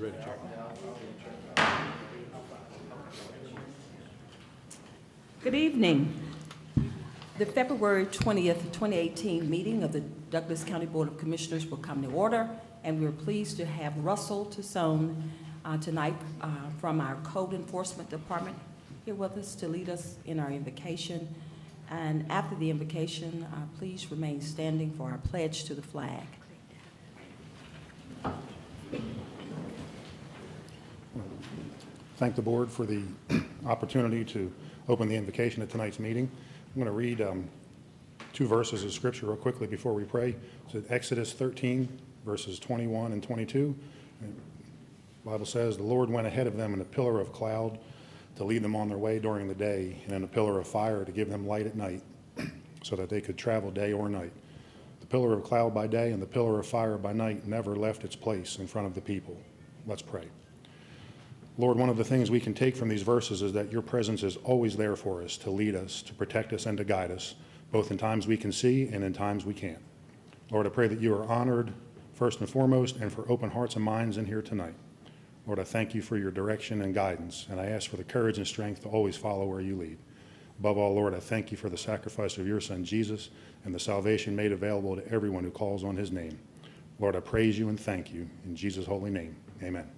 ready, Chuck. Good evening. The February 20th, 2018 meeting of the Douglas County Board of Commissioners will come to order, and we're pleased to have Russell Tassone tonight from our Code Enforcement Department here with us to lead us in our invocation. And after the invocation, please remain standing for our pledge to the flag. Thank the board for the opportunity to open the invocation at tonight's meeting. I'm going to read two verses of scripture real quickly before we pray. It's Exodus 13, verses 21 and 22. The Bible says, "The Lord went ahead of them in a pillar of cloud to lead them on their way during the day, and in a pillar of fire to give them light at night, so that they could travel day or night. The pillar of cloud by day and the pillar of fire by night never left its place in front of the people." Let's pray. Lord, one of the things we can take from these verses is that your presence is always there for us, to lead us, to protect us, and to guide us, both in times we can see and in times we can't. Lord, I pray that you are honored first and foremost, and for open hearts and minds in here tonight. Lord, I thank you for your direction and guidance, and I ask for the courage and strength to always follow where you lead. Above all, Lord, I thank you for the sacrifice of your Son, Jesus, and the salvation made available to everyone who calls on his name. Lord, I praise you and thank you. In Jesus' holy name, amen.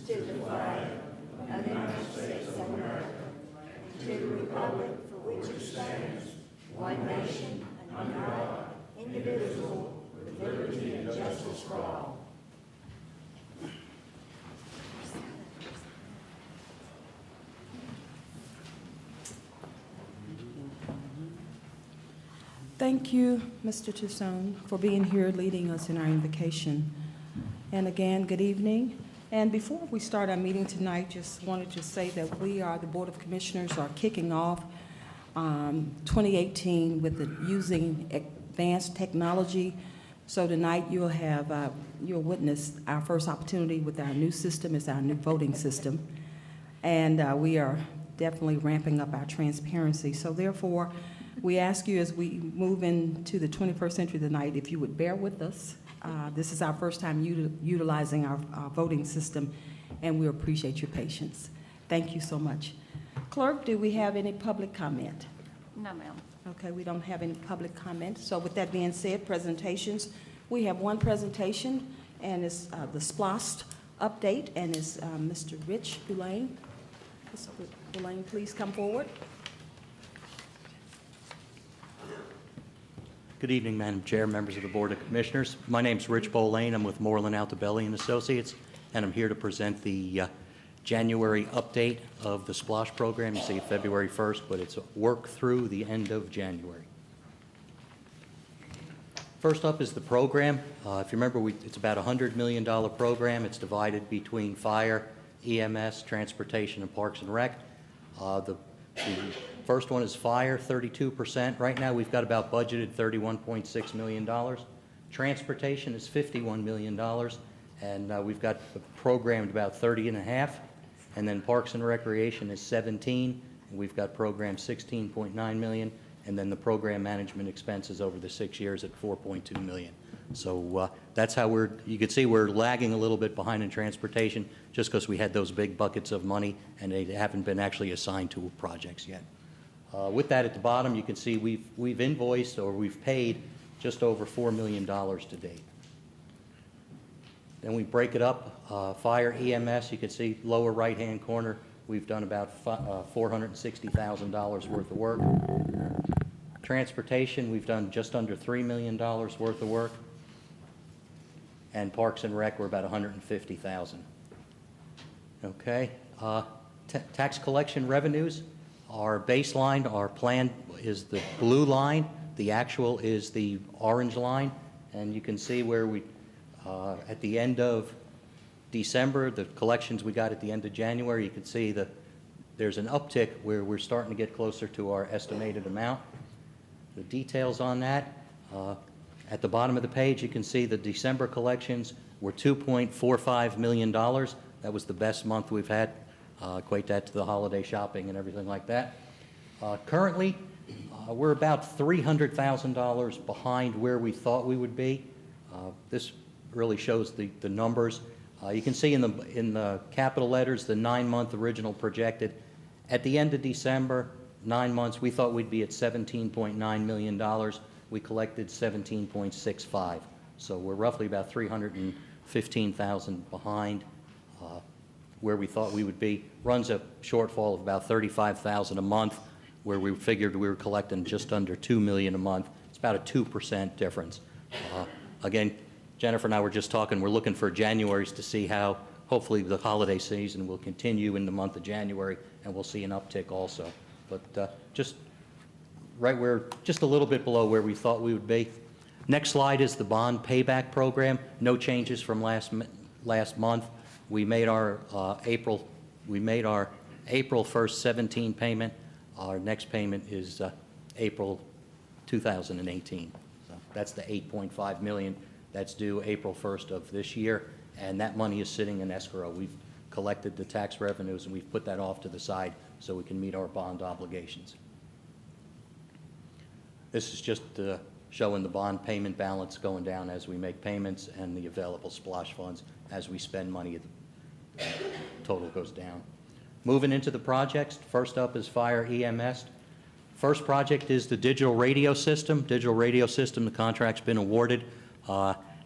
To the flag of the United States of America, to the republic for which it stands, one nation, under God, indivisible, with liberty and justice for all. Thank you, Mr. Tassone, for being here leading us in our invocation. And again, good evening. And before we start our meeting tonight, just wanted to say that we are, the Board of Commissioners, are kicking off 2018 with using advanced technology. So tonight you'll witness our first opportunity with our new system. It's our new voting system. And we are definitely ramping up our transparency. So therefore, we ask you as we move into the 21st century tonight, if you would bear with us. This is our first time utilizing our voting system, and we appreciate your patience. Thank you so much. Clerk, do we have any public comment? No, ma'am. Okay, we don't have any public comment. So with that being said, presentations. We have one presentation, and it's the SPLOST update, and it's Mr. Rich Boulain. Mr. Boulain, please come forward. Good evening, Madam Chair, members of the Board of Commissioners. My name is Rich Boulain. I'm with Moreland Altobelli & Associates, and I'm here to present the January update of the SPLOST program. You see February 1st, but it's work through the end of January. First up is the program. If you remember, it's about a $100 million program. It's divided between fire, EMS, transportation, and Parks and Rec. The first one is fire, 32%. Right now we've got about budgeted $31.6 million. Transportation is $51 million, and we've got programmed about 30.5. And then Parks and Recreation is 17, and we've got programmed 16.9 million. And then the program management expenses over the 6 years at 4.2 million. So that's how you can see we're lagging a little bit behind in transportation just because we had those big buckets of money and they haven't been actually assigned to projects yet. With that at the bottom, you can see we've invoiced or we've paid just over $4 million to date. Then we break it up. Fire, EMS, you can see lower right-hand corner, we've done about $460,000 worth of work. Transportation, we've done just under $3 million worth of work. And Parks and Rec, we're about $150,000. Okay. Tax collection revenues, our baseline, our plan is the blue line. The actual is the orange line. And you can see where we, at the end of December, the collections we got at the end of January, you can see that there's an uptick where we're starting to get closer to our estimated amount. The details on that, at the bottom of the page, you can see the December collections were $2.45 million. That was the best month we've had. Equate that to the holiday shopping and everything like that. Currently, we're about $300,000 behind where we thought we would be. This really shows the numbers. You can see in the capital letters, the 9-month original projected. At the end of December, 9 months, we thought we'd be at $17.9 million. We collected 17.65. So we're roughly about 315,000 behind where we thought we would be. Runs a shortfall of about 35,000 a month, where we figured we were collecting just under $2 million a month. It's about a 2% difference. Again, Jennifer and I were just talking, we're looking for Januaries to see how, hopefully the holiday season will continue in the month of January, and we'll see an uptick also. But just a little bit below where we thought we would be. Next slide is the bond payback program. No changes from last month. We made our April 1st 17 payment. Our next payment is April 2018. So that's the $8.5 million. That's due April 1st of this year, and that money is sitting in escrow. We've collected the tax revenues, and we've put that off to the side so we can meet our bond obligations. This is just showing the bond payment balance going down as we make payments, and the available SPLOST funds as we spend money. The total goes down. Moving into the projects, first up is Fire EMS. First project is the digital radio system. Digital radio system, the contract's been awarded.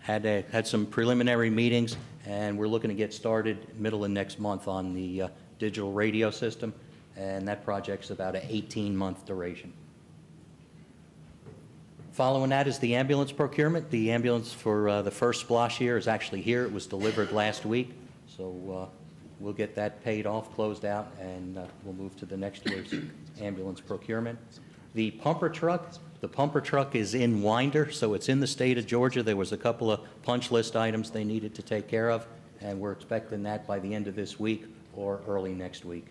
Had some preliminary meetings, and we're looking to get started middle of next month on the digital radio system, and that project's about an 18-month duration. Following that is the ambulance procurement. The ambulance for the first SPLOST year is actually here. It was delivered last week, so we'll get that paid off, closed out, and we'll move to the next year's ambulance procurement. The pumper truck is in Winder, so it's in the state of Georgia. There was a couple of punch list items they needed to take care of, and we're expecting that by the end of this week or early next week.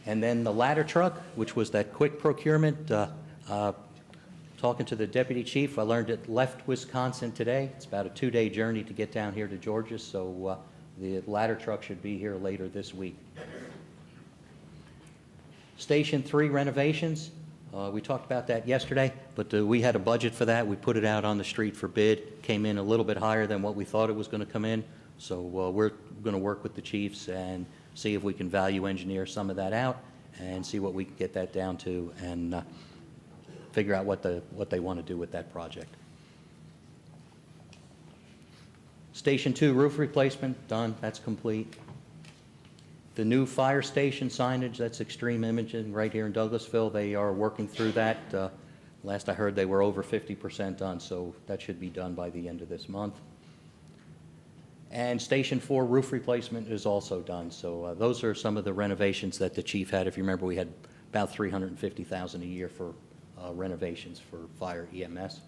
And then the ladder truck, which was that quick procurement, talking to the deputy chief, I learned it left Wisconsin today. It's about a 2-day journey to get down here to Georgia, so the ladder truck should be here later this week. Station 3 renovations. We talked about that yesterday, but we had a budget for that. We put it out on the street for bid. Came in a little bit higher than what we thought it was going to come in. So we're going to work with the chiefs and see if we can value engineer some of that out and see what we can get that down to, and figure out what they want to do with that project. Station 2 roof replacement, done. That's complete. The new fire station signage, that's Extreme Imaging right here in Douglasville. They are working through that. Last I heard, they were over 50% done, so that should be done by the end of this month. And Station 4 roof replacement is also done. So those are some of the renovations that the chief had. If you remember, we had about $350,000 a year for renovations for fire EMS.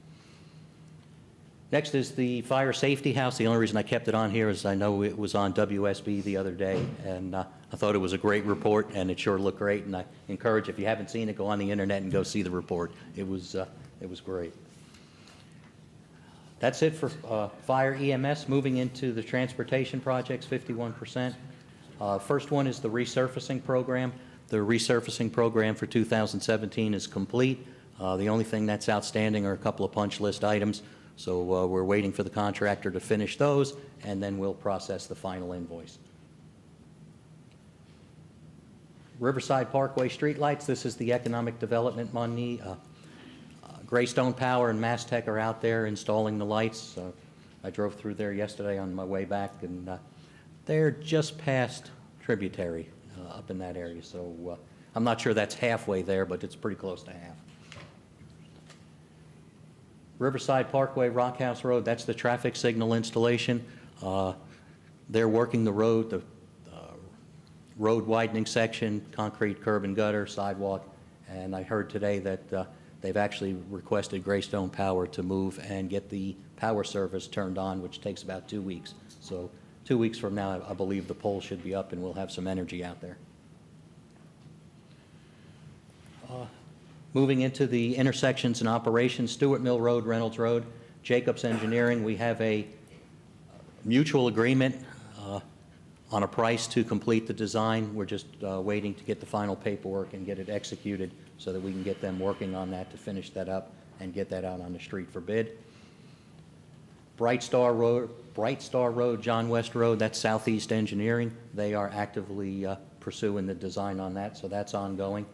Next is the fire safety house. The only reason I kept it on here is I know it was on WSB the other day, and I thought it was a great report, and it sure looked great. And I encourage, if you haven't seen it, go on the internet and go see the report. It was great. That's it for fire EMS. Moving into the transportation projects, 51%. First one is the resurfacing program. The resurfacing program for 2017 is complete. The only thing that's outstanding are a couple of punch list items. So we're waiting for the contractor to finish those, and then we'll process the final invoice. Riverside Parkway streetlights, this is the economic development money. Greystone Power and Mass Tech are out there installing the lights. I drove through there yesterday on my way back, and they're just past Tributary up in that area. So I'm not sure that's halfway there, but it's pretty close to half. Riverside Parkway, Rock House Road, that's the traffic signal installation. They're working the road, the road widening section, concrete curb and gutter, sidewalk, and I heard today that they've actually requested Greystone Power to move and get the power service turned on, which takes about 2 weeks. So 2 weeks from now, I believe the pole should be up and we'll have some energy out there. Moving into the intersections and operations, Stewart Mill Road, Reynolds Road, Jacobs Engineering, we have a mutual agreement on a price to complete the design. We're just waiting to get the final paperwork and get it executed so that we can get them working on that to finish that up and get that out on the street for bid. Bright Star Road, John West Road, that's Southeast Engineering. They are actively pursuing the design on that, so that's ongoing.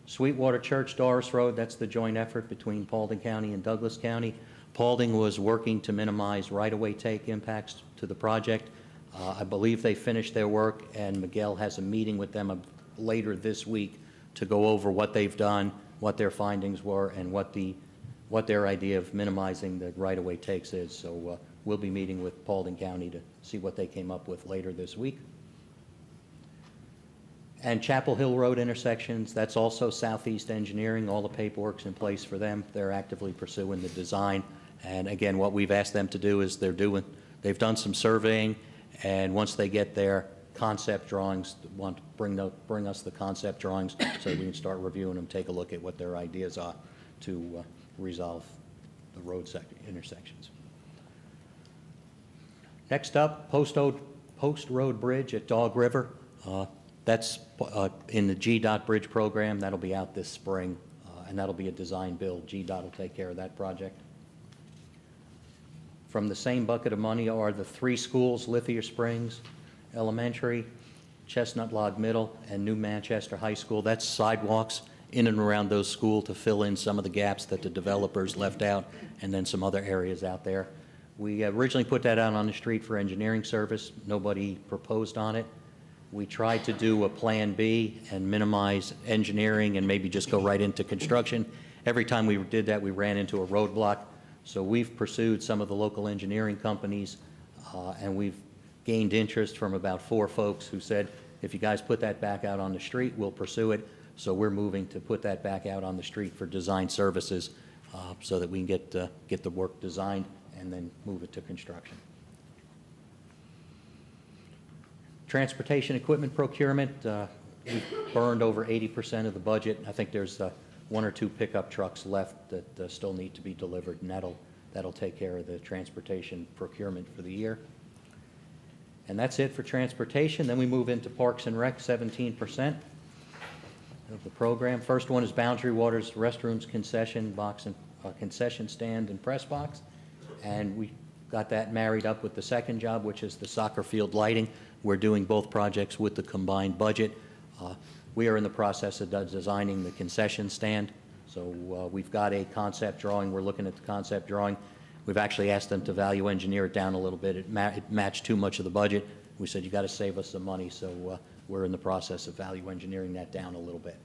Sweetwater Church, Doris Road, that's the joint effort between Paulding County and Douglas County. Paulding was working to minimize right-of-way take impacts to the project. I believe they finished their work, and Miguel has a meeting with them later this week to go over what they've done, what their findings were, and what their idea of minimizing the right-of-way takes is. So we'll be meeting with Paulding County to see what they came up with later this week. And Chapel Hill Road intersections, that's also Southeast Engineering. All the paperwork's in place for them. They're actively pursuing the design. And again, what we've asked them to do is they've done some surveying, and once they get their concept drawings, want to bring us the concept drawings so we can start reviewing them, take a look at what their ideas are to resolve the road intersections. Next up, Post Road Bridge at Dog River. That's in the GDOT Bridge program. That'll be out this spring, and that'll be a design build. GDOT will take care of that project. From the same bucket of money are the 3 schools, Lithia Springs Elementary, Chestnut Log Middle, and New Manchester High School. That's sidewalks in and around those schools to fill in some of the gaps that the developers left out, and then some other areas out there. We originally put that out on the street for engineering service. Nobody proposed on it. We tried to do a plan B and minimize engineering and maybe just go right into construction. Every time we did that, we ran into a roadblock. So we've pursued some of the local engineering companies, and we've gained interest from about 4 folks who said, if you guys put that back out on the street, we'll pursue it. So we're moving to put that back out on the street for design services so that we can get the work designed and then move it to construction. Transportation equipment procurement, we've burned over 80% of the budget. I think there's 1 or 2 pickup trucks left that still need to be delivered, and that'll take care of the transportation procurement for the year. And that's it for transportation. Then we move into Parks and Rec, 17% of the program. First one is Boundary Waters Restrooms concession box and concession stand and press box, and we got that married up with the second job, which is the soccer field lighting. We're doing both projects with the combined budget. We are in the process of designing the concession stand. So we've got a concept drawing. We're looking at the concept drawing. We've actually asked them to value engineer it down a little bit. It matched too much of the budget. We said, you got to save us some money. So we're in the process of value engineering that down a little bit.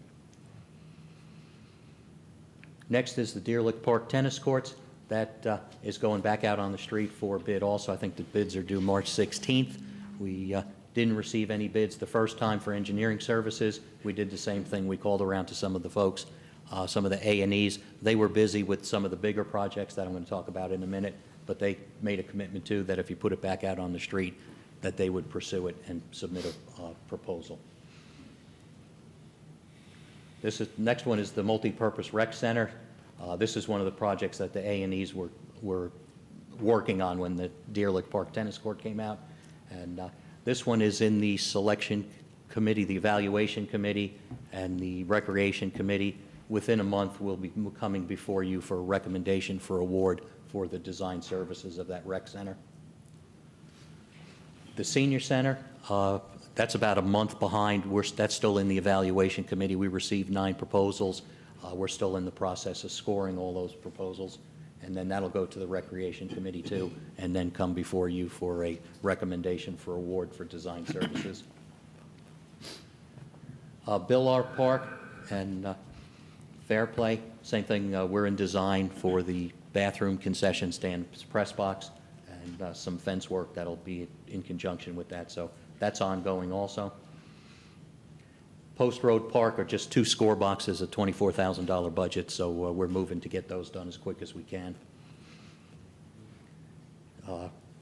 Next is the Deer Lick Park tennis courts. That is going back out on the street for bid also. I think the bids are due March 16th. We didn't receive any bids the first time for engineering services. We did the same thing. We called around to some of the folks, some of the A&Es. They were busy with some of the bigger projects that I'm going to talk about in a minute, but they made a commitment too that if you put it back out on the street, that they would pursue it and submit a proposal. Next one is the multi-purpose rec center. This is one of the projects that the A&Es were working on when the Deer Lick Park tennis court came out. And this one is in the selection committee, the evaluation committee, and the recreation committee. Within a month, we'll be coming before you for a recommendation for award for the design services of that rec center. The senior center, that's about a month behind. That's still in the evaluation committee. We received 9 proposals. We're still in the process of scoring all those proposals, and then that'll go to the Recreation Committee too, and then come before you for a recommendation for award for design services. Billard Park and Fairplay, same thing. We're in design for the bathroom concession stand press box and some fence work that'll be in conjunction with that, so that's ongoing also. Post Road Park are just 2 score boxes, a $24,000 budget, so we're moving to get those done as quick as we can.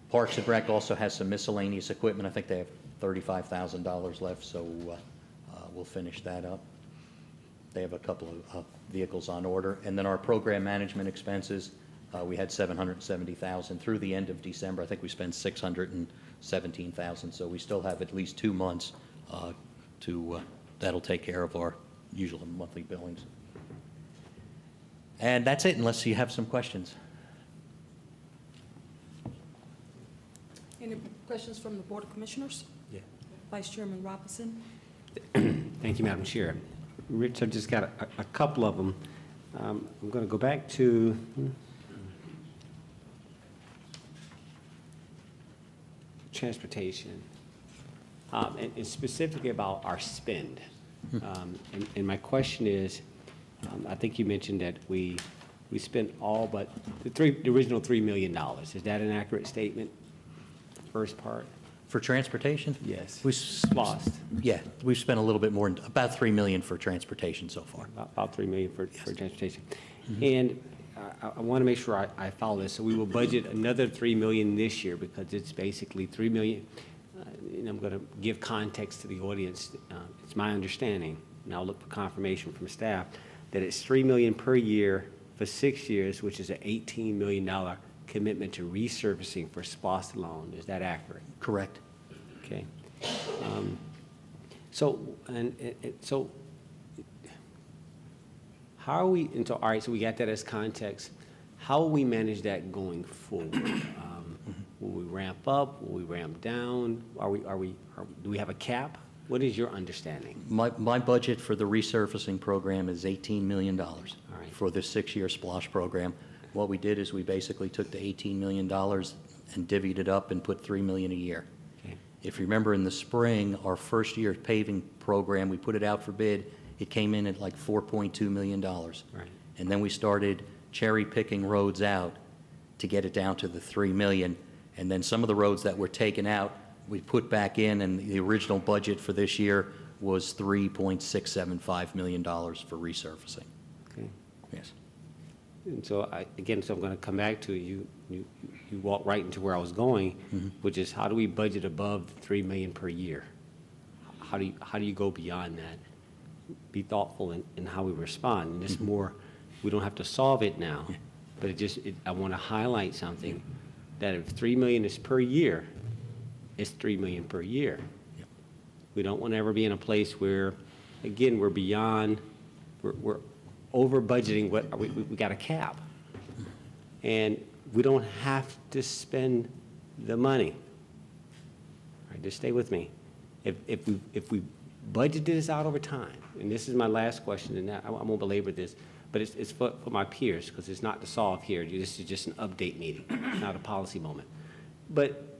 Parks and Rec also has some miscellaneous equipment. I think they have $35,000 left, so we'll finish that up. They have a couple of vehicles on order. And then our program management expenses, we had $770,000 through the end of December. I think we spent $617,000, so we still have at least 2 months that'll take care of our usual monthly billings. And that's it, unless you have some questions. Questions from the Board of Commissioners? Yeah. Vice Chairman Robinson? Thank you, Madam Chair. Rich, I've just got a couple of them. I'm going to go back to transportation, and specifically about our spend. And my question is, I think you mentioned that we spent all but the original $3 million. Is that an accurate statement? First part? For transportation? Yes. SPLOST. Yeah, we've spent a little bit more, about $3 million for transportation so far. About $3 million for transportation. And I want to make sure I follow this. So we will budget another $3 million this year because it's basically $3 million. And I'm going to give context to the audience. It's my understanding, and I'll look for confirmation from staff, that it's $3 million per year for 6 years, which is an $18 million commitment to resurfacing for SPLOST alone. Is that accurate? Correct. Okay. So how are we, and so, all right, so we got that as context. How will we manage that going forward? Will we ramp up? Will we ramp down? Do we have a cap? What is your understanding? My budget for the resurfacing program is $18 million for the 6-year SPLOST program. What we did is we basically took the $18 million and divvied it up and put $3 million a year. Okay. If you remember in the spring, our first year paving program, we put it out for bid, it came in at like $4.2 million. Right. And then we started cherry picking roads out to get it down to the $3 million. And then some of the roads that were taken out, we put back in, and the original budget for this year was $3.675 million for resurfacing. Okay. Yes. And so so I'm going to come back to you walked right into where I was going, which is how do we budget above the $3 million per year? How do you go beyond that? Be thoughtful in how we respond. And it's more, we don't have to solve it now, but I want to highlight something, that if $3 million is per year, it's $3 million per year. Yep. We don't want to ever be in a place where, again, we're beyond, we're over budgeting what we got a cap. And we don't have to spend the money. All right, just stay with me. If we budget this out over time, and this is my last question, and I won't belabor this, but it's for my peers, because it's not to solve here. This is just an update meeting, not a policy moment. But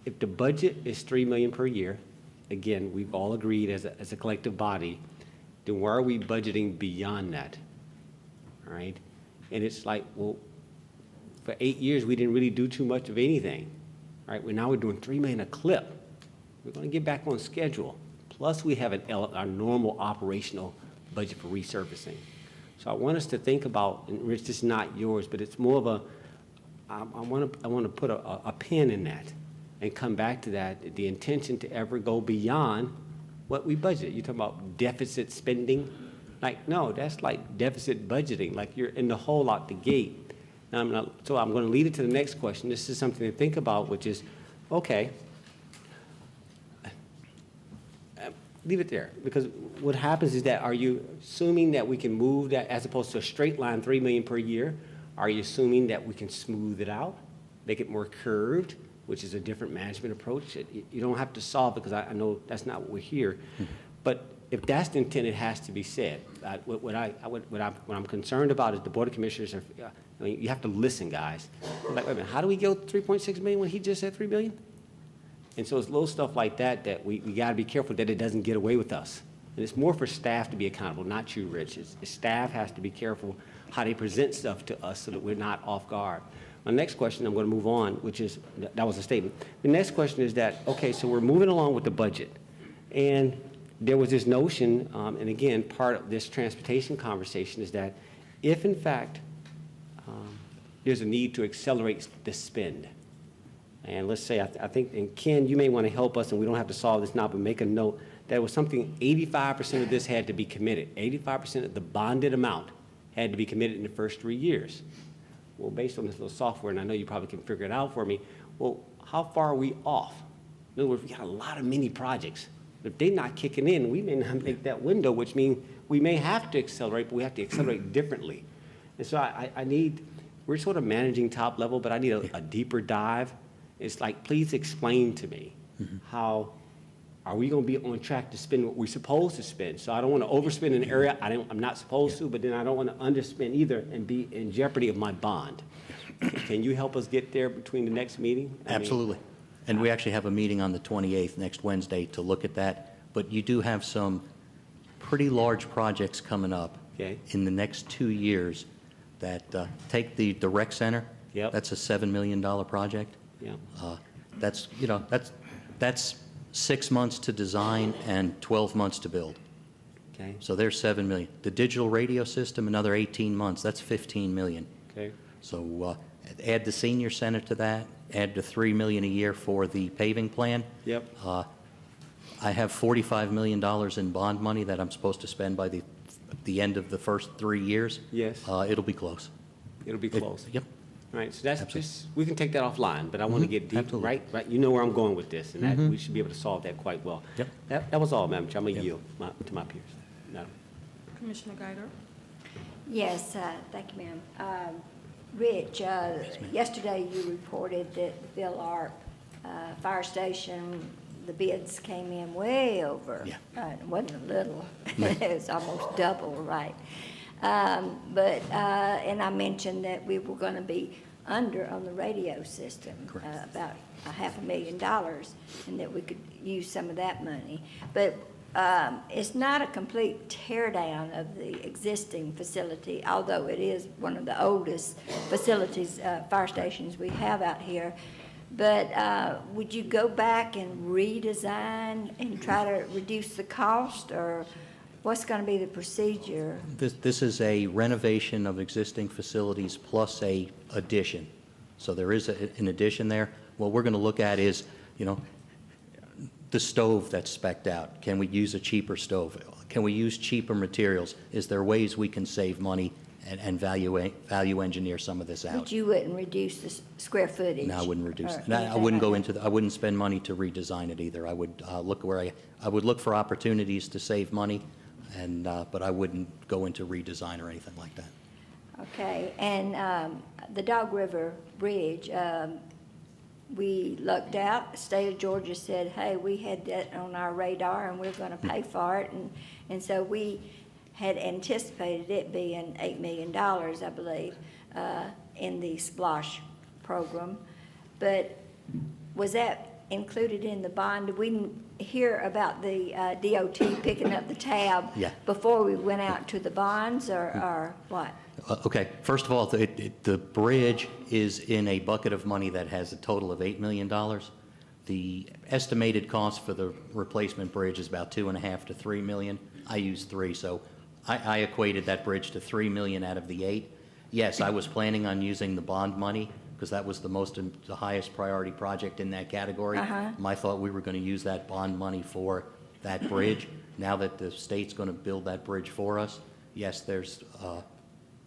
if the budget is $3 million per year, again, we've all agreed as a collective body, then why are we budgeting beyond that? All right? And it's like, well, for 8 years, we didn't really do too much of anything. All right? Now we're doing $3 million a clip. We're going to get back on schedule. Plus, we have our normal operational budget for resurfacing. So I want us to think about, and Rich, this is not yours, but it's more of a, I want to put a pin in that and come back to that, the intention to ever go beyond what we budget. You're talking about deficit spending? Like, no, that's like deficit budgeting, like you're in the hole out the gate. Now, so I'm going to lead it to the next question. This is something to think about, which is, okay, leave it there, because what happens is that, are you assuming that we can move that as opposed to a straight line $3 million per year? Are you assuming that we can smooth it out, make it more curved, which is a different management approach? You don't have to solve it, because I know that's not what we're here. But if that's the intent, it has to be said. What I'm concerned about is the Board of Commissioners are, I mean, you have to listen, guys. Like, wait a minute, how do we go 3.6 million when he just said 3 million? And so it's little stuff like that that we got to be careful that it doesn't get away with us. And it's more for staff to be accountable, not you, Rich. Staff has to be careful how they present stuff to us so that we're not off guard. My next question, I'm going to move on, which is, that was a statement. The next question is that, okay, so we're moving along with the budget. And there was this notion, and again, part of this transportation conversation is that if, in fact, there's a need to accelerate the spend, and let's say, I think, and Ken, you may want to help us, and we don't have to solve this now, but make a note, that was something 85% of this had to be committed. 85% of the bonded amount had to be committed in the first 3 years. Well, based on this little software, and I know you probably can figure it out for me, well, how far are we off? In other words, we got a lot of mini projects. If they're not kicking in, we may not make that window, which means we may have to accelerate, but we have to accelerate differently. And so I need, we're sort of managing top level, but I need a deeper dive. It's like, please explain to me how are we going to be on track to spend what we're supposed to spend? So I don't want to overspend an area I'm not supposed to, but then I don't want to underspend either and be in jeopardy of my bond. Can you help us get there between the next meeting? I mean, Absolutely. And we actually have a meeting on the 28th, next Wednesday, to look at that. But you do have some pretty large projects coming up Okay. in the next 2 years that, take the rec center. Yep. That's a $7 million project. Yeah. That's, that's 6 months to design and 12 months to build. Okay. So there's $7 million. The digital radio system, another 18 months, that's $15 million. Okay. So add the senior center to that, add the $3 million a year for the paving plan. Yep. I have $45 million in bond money that I'm supposed to spend by the end of the first 3 years. Yes. It'll be close. It'll be close. Yep. All right, so that's Absolutely. just, we can take that offline, but I want to get deep, Absolutely. right? You know where I'm going with this, and that, we should be able to solve that quite well. Yep. That was all, Madam Chair. I'm going to Yep. yield to my peers. Madam. Commissioner Geiger? Yes, thank you, ma'am. Rich, yesterday you reported that the Bill Arp Fire Station, the bids came in way over. Yeah. It wasn't a little, it was almost double, right? And I mentioned that we were going to be under on the radio system, about $500,000, and that we could use some of that money. But it's not a complete tear down of the existing facility, although it is one of the oldest facilities, fire stations we have out here. But would you go back and redesign and try to reduce the cost, or what's going to be the procedure? This is a renovation of existing facilities plus a addition. So there is an addition there. What we're going to look at is, the stove that's spec'd out. Can we use a cheaper stove? Can we use cheaper materials? Is there ways we can save money and value engineer some of this out? But you wouldn't reduce the square footage? No, I wouldn't reduce or it. No, I anything wouldn't like go that? into, I wouldn't spend money to redesign it either. I would look where I would look for opportunities to save money, and, but I wouldn't go into redesign or anything like that. Okay, and the Dog River Bridge, we lucked out. The state of Georgia said, hey, we had that on our radar and we're going to pay for it. And so we had anticipated it being $8 million, I believe, in the SPLOST program. But was that included in the bond? Did we hear about the DOT picking up the tab Yeah. before we went out to the bonds, or what? Okay, first of all, the bridge is in a bucket of money that has a total of $8 million. The estimated cost for the replacement bridge is about $2.5 to $3 million. I use 3, so I equated that bridge to $3 million out of the 8. Yes, I was planning on using the bond money because that was the highest priority project in that category. I thought we were going to use that bond money for that bridge. Now that the state's going to build that bridge for us, yes,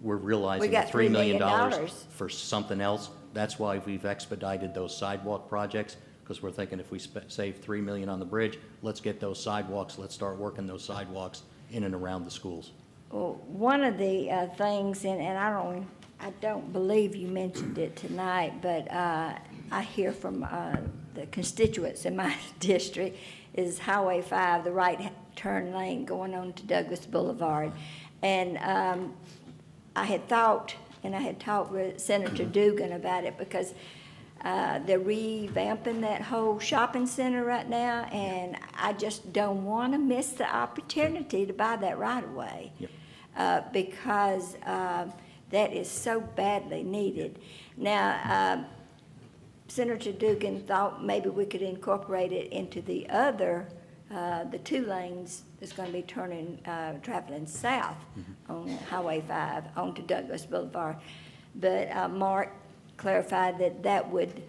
we're realizing We got $3 million $3 million. for something else. That's why we've expedited those sidewalk projects, because we're thinking if we save $3 million on the bridge, let's get those sidewalks, let's start working those sidewalks in and around the schools. Well, one of the things, and I don't believe you mentioned it tonight, but I hear from the constituents in my district, is Highway 5, the right turn lane going on to Douglas Boulevard. And I had thought, and I had talked with Senator Dugan about it, because they're revamping that whole shopping center right now, and I just don't want to miss the opportunity to buy that right away. Yep. Because that is so badly needed. Now, Senator Dugan thought maybe we could incorporate it into the other, the 2 lanes that's going to be traveling south on Highway 5 onto Douglas Boulevard. But Mark clarified that that would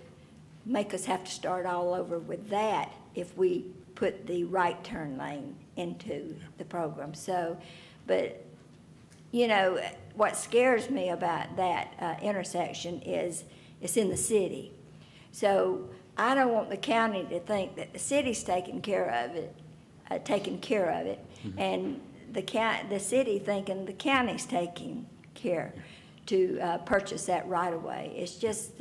make us have to start all over with that if we put the right turn lane into the program. So, but what scares me about that intersection is it's in the city. So I don't want the county to think that the city's taking care of it, and the city thinking the county's taking care to purchase that right away. It's just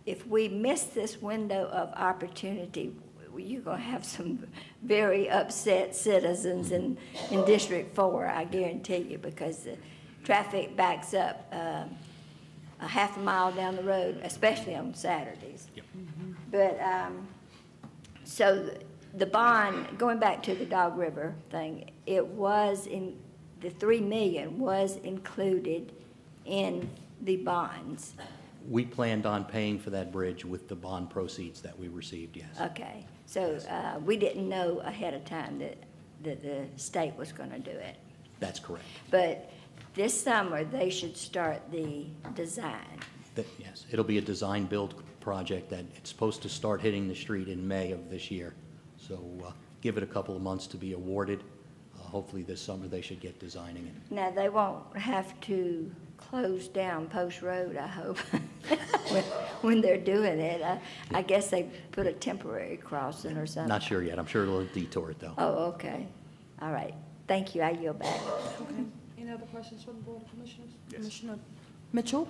if we miss this window of opportunity, you're going to have some very upset citizens in District 4, I guarantee you, because the traffic backs up a half a mile down the road, especially on Saturdays. Yep. But, so the bond, going back to the Dog River thing, it was in, the 3 million was included in the bonds. We planned on paying for that bridge with the bond proceeds that we received, yes. Okay, so we didn't know ahead of time that the state was going to do it. That's correct. But this summer, they should start the design. Yes, it'll be a design-build project that it's supposed to start hitting the street in May of this year. So give it a couple of months to be awarded. Hopefully this summer they should get designing it. Now, they won't have to close down Post Road, I hope, when they're doing it. I guess they put a temporary crossing or something. Not sure yet. I'm sure it'll detour it, though. Oh, okay. All right. Thank you. I yield back. Okay. Any other questions from the Board of Commissioners? Commissioner Mitchell?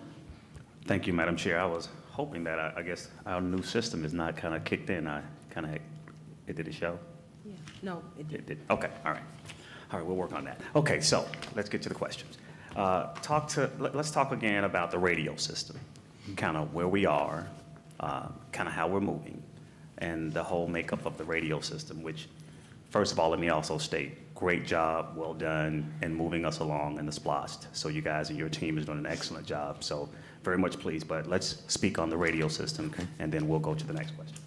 Thank you, Madam Chair. I was hoping that, I guess, our new system is not kind of kicked in. It did a show? Yeah. No, it It didn't. did. Okay, all right. All right, we'll work on that. Okay, so let's get to the questions. Let's talk again about the radio system, kind of where we are, kind of how we're moving, and the whole makeup of the radio system, which, first of all, let me also state, great job, well done, in moving us along in the SPLOST. So you guys and your team is doing an excellent job, so very much pleased. But let's speak on the radio system, and then we'll go to the next question.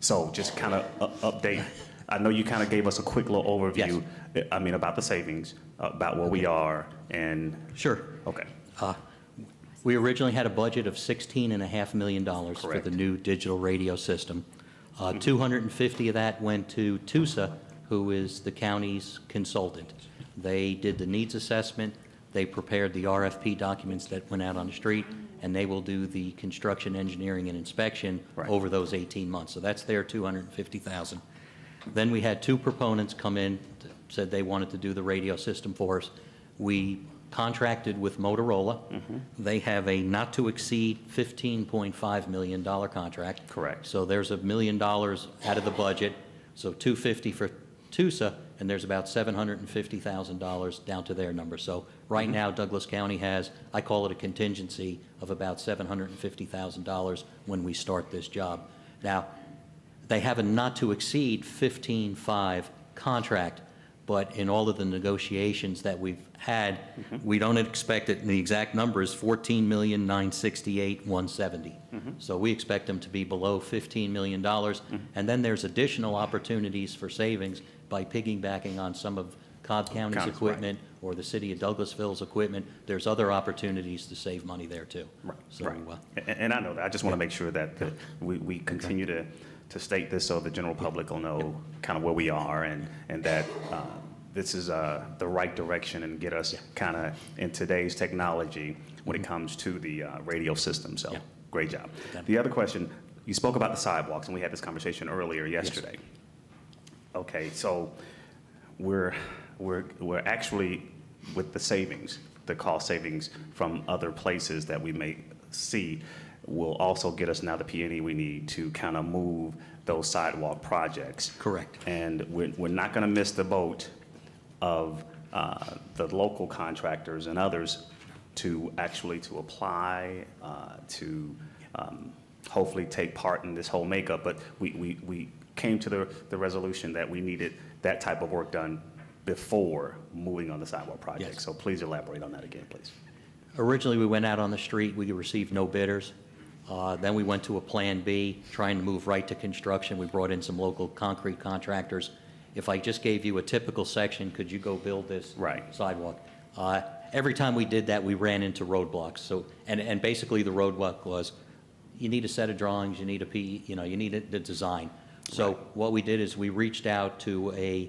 So just kind of update. I know you kind of gave us a quick little overview. Yes. I mean, about the savings, about where we are, and Sure. okay, We originally had a budget of $16.5 million for Correct. the new digital radio system. 250 of that went to TUSA, who is the county's consultant. They did the needs assessment, they prepared the RFP documents that went out on the street, and they will do the construction, engineering, and inspection Right. over those 18 months. So that's their $250,000. Then we had two proponents come in, said they wanted to do the radio system for us. We contracted with Motorola. They have a not-to-exceed $15.5 million contract. Correct. So there's $1 million out of the budget, so $250 for TUSA, and there's about $750,000 down to their number. So right now, Douglas County has, I call it a contingency of about $750,000 when we start this job. Now, they have a not-to-exceed 15.5 contract, but in all of the negotiations that we've had, we don't expect it, and the exact number is $14,968,170. So we expect them to be below $15 million. And then there's additional opportunities for savings by piggybacking on some of Cobb County's County's, equipment or the city of Douglasville's equipment. There's other opportunities to save money there, too. right, So, right. And I know that. I just want to make sure that we continue to state this so the general public will know kind of where we are and that this is the right direction and get us kind of in today's technology when it comes to the radio system. So Yeah. great job. Yeah. The other question, you spoke about the sidewalks, and we had this conversation earlier yesterday. Okay, so we're actually with the savings, the cost savings from other places that we may see will also get us now the P&E we need to kind of move those sidewalk projects. Correct. And we're not going to miss the boat of the local contractors and others to actually to apply, to hopefully take part in this whole makeup. But we came to the resolution that we needed that type of work done before moving on the sidewalk project. Yes. So please elaborate on that again, please. Originally, we went out on the street, we received no bidders. Then we went to a Plan B, trying to move right to construction. We brought in some local concrete contractors. If I just gave you a typical section, could you go build this Right. sidewalk? Every time we did that, we ran into roadblocks. So, and basically the roadblock was, you need a set of drawings, you need a you need the design. So Right. what we did is we reached out to I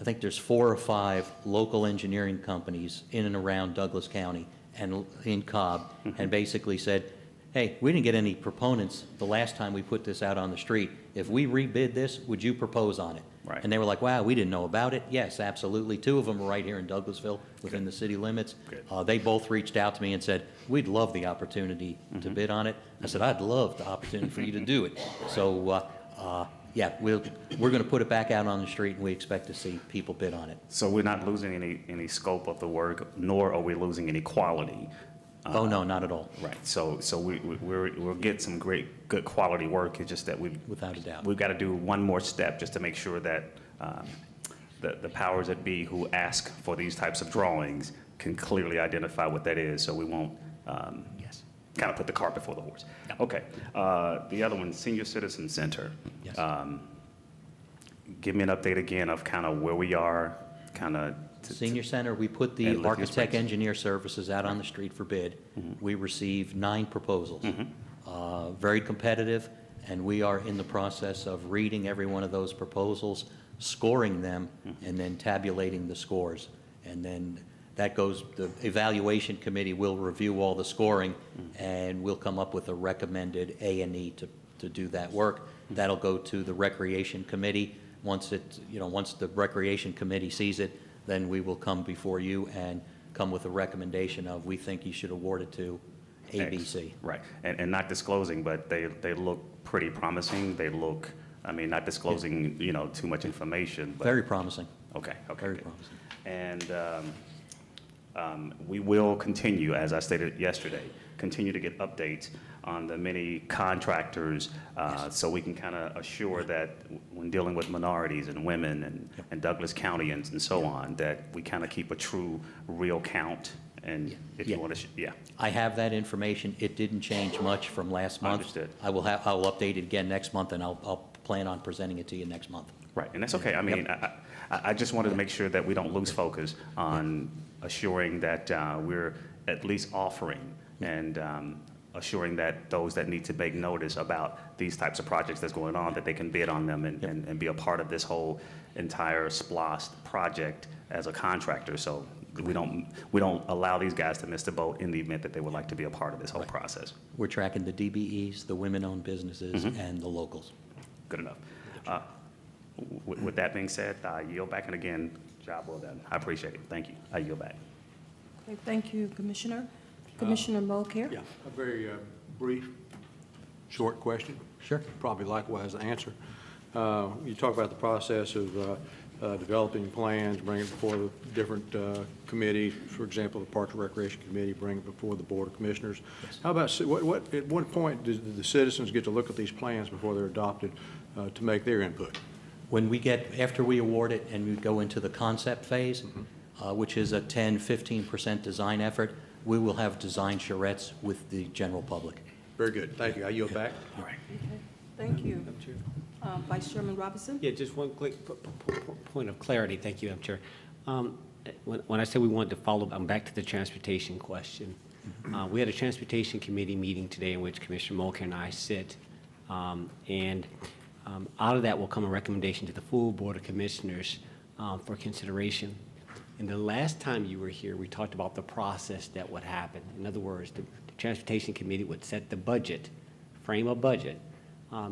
think there's 4 or 5 local engineering companies in and around Douglas County and in Cobb, and basically said, hey, we didn't get any proponents the last time we put this out on the street. If we rebid this, would you propose on it? Right. And they were like, wow, we didn't know about it. Yes, absolutely. 2 of them are right here in Douglasville, within the city limits. Good. They both reached out to me and said, we'd love the opportunity to bid on it. I said, I'd love the opportunity for you to do it. So, yeah, we're going to put it back out on the street, and we expect to see people bid on it. So we're not losing any scope of the work, nor are we losing any quality. Oh, no, not at all. Right. So we'll get some good quality work. It's just that Without a doubt. we've got to do one more step just to make sure that the powers that be who ask for these types of drawings can clearly identify what that is, so we won't Yes. kind of put the cart before the horse. Okay. The other one, Senior Citizen Center. Yes. Give me an update again of kind of where we are, kind of. Senior Center, we put And the Lithium architect Springs. engineer services out on the street for bid. We received 9 proposals. Very competitive, and we are in the process of reading every one of those proposals, scoring them, and then tabulating the scores. And then that goes, the evaluation committee will review all the scoring, and we'll come up with a recommended A&E to do that work. That'll go to the Recreation Committee. Once the Recreation Committee sees it, then we will come before you and come with a recommendation of, we think you should award it to ABC. Right, and not disclosing, but they look pretty promising. They look, I mean, not disclosing, too much information, but. Very promising. Okay, Very good. promising. And we will continue, as I stated yesterday, continue to get updates on the many contractors, so we can kind of assure that when dealing with minorities and women and Douglas Countyans and so on, that we kind of keep a true, real count. And if you want to, I have that information. It didn't change much from last month. Understood. I'll update it again next month, and I'll plan on presenting it to you next month. Right, and that's okay. I mean, I just wanted to make sure that we don't lose focus on assuring that we're at least offering and assuring that those that need to make notice about these types of projects that's going on, that they can bid on them and be a part of this whole entire SPLOST project as a contractor. So we don't allow these guys to miss the boat in the event that they would like to be a part of this whole process. We're tracking the DBEs, the women-owned businesses, and the locals. Good enough. With that being said, I yield back, and again, job well done. I appreciate it. Thank you. I yield back. Okay, thank you, Commissioner. Commissioner Mulcair? Yeah, a very brief, short question. Sure. Probably likewise the answer. You talk about the process of developing plans, bring it before the different committees, for example, the Parks and Recreation Committee, bring it before the Board of Commissioners. Yes. How about, at what point do the citizens get to look at these plans before they're adopted to make their input? After we award it and we go into the concept phase, which is a 10-15% design effort, we will have design charrettes with the general public. Very good. Thank you. I yield back. All right. Okay, thank you. Vice Chairman Robinson? Yeah, just one quick point of clarity. Thank you, Madam Chair. When I said we wanted to follow, I'm back to the transportation question. We had a transportation committee meeting today in which Commissioner Mulcair and I sit, and out of that will come a recommendation to the full Board of Commissioners for consideration. And the last time you were here, we talked about the process that would happen. In other words, the Transportation Committee would set the budget, frame a budget.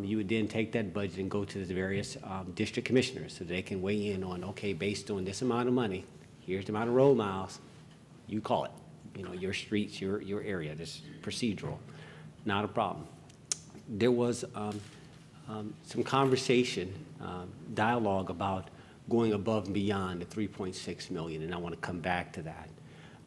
You would then take that budget and go to the various district commissioners so they can weigh in on, okay, based on this amount of money, here's the amount of road miles, you call it. Your streets, your area, this procedural, not a problem. There was some conversation, dialogue about going above and beyond the 3.6 million, and I want to come back to that.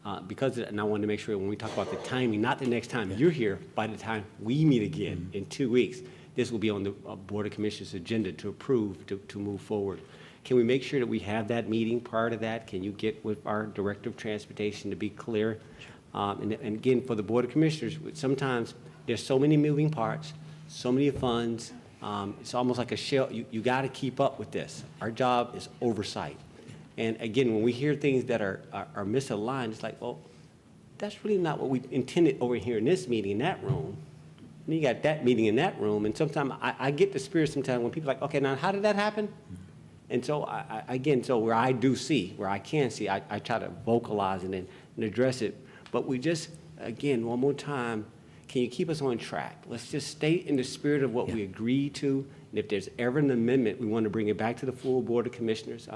And I want to make sure when we talk about the timing, not the next time you're here, by the time we meet again in 2 weeks, this will be on the Board of Commissioners' agenda to approve, to move forward. Can we make sure that we have that meeting prior to that? Can you get with our Director of Transportation to be clear? And again, for the Board of Commissioners, sometimes there's so many moving parts, so many funds, it's almost like a shell. You got to keep up with this. Our job is oversight. And again, when we hear things that are misaligned, it's like, well, that's really not what we intended over here in this meeting, in that room. And you got that meeting in that room. And sometimes I get the spirit sometimes when people are like, okay, now how did that happen? And so, where I can see, I try to vocalize and address it. But we just, again, one more time, can you keep us on track? Let's just stay in the spirit of what we agreed to, and if there's ever an amendment, we want to bring it back to the full Board of Commissioners.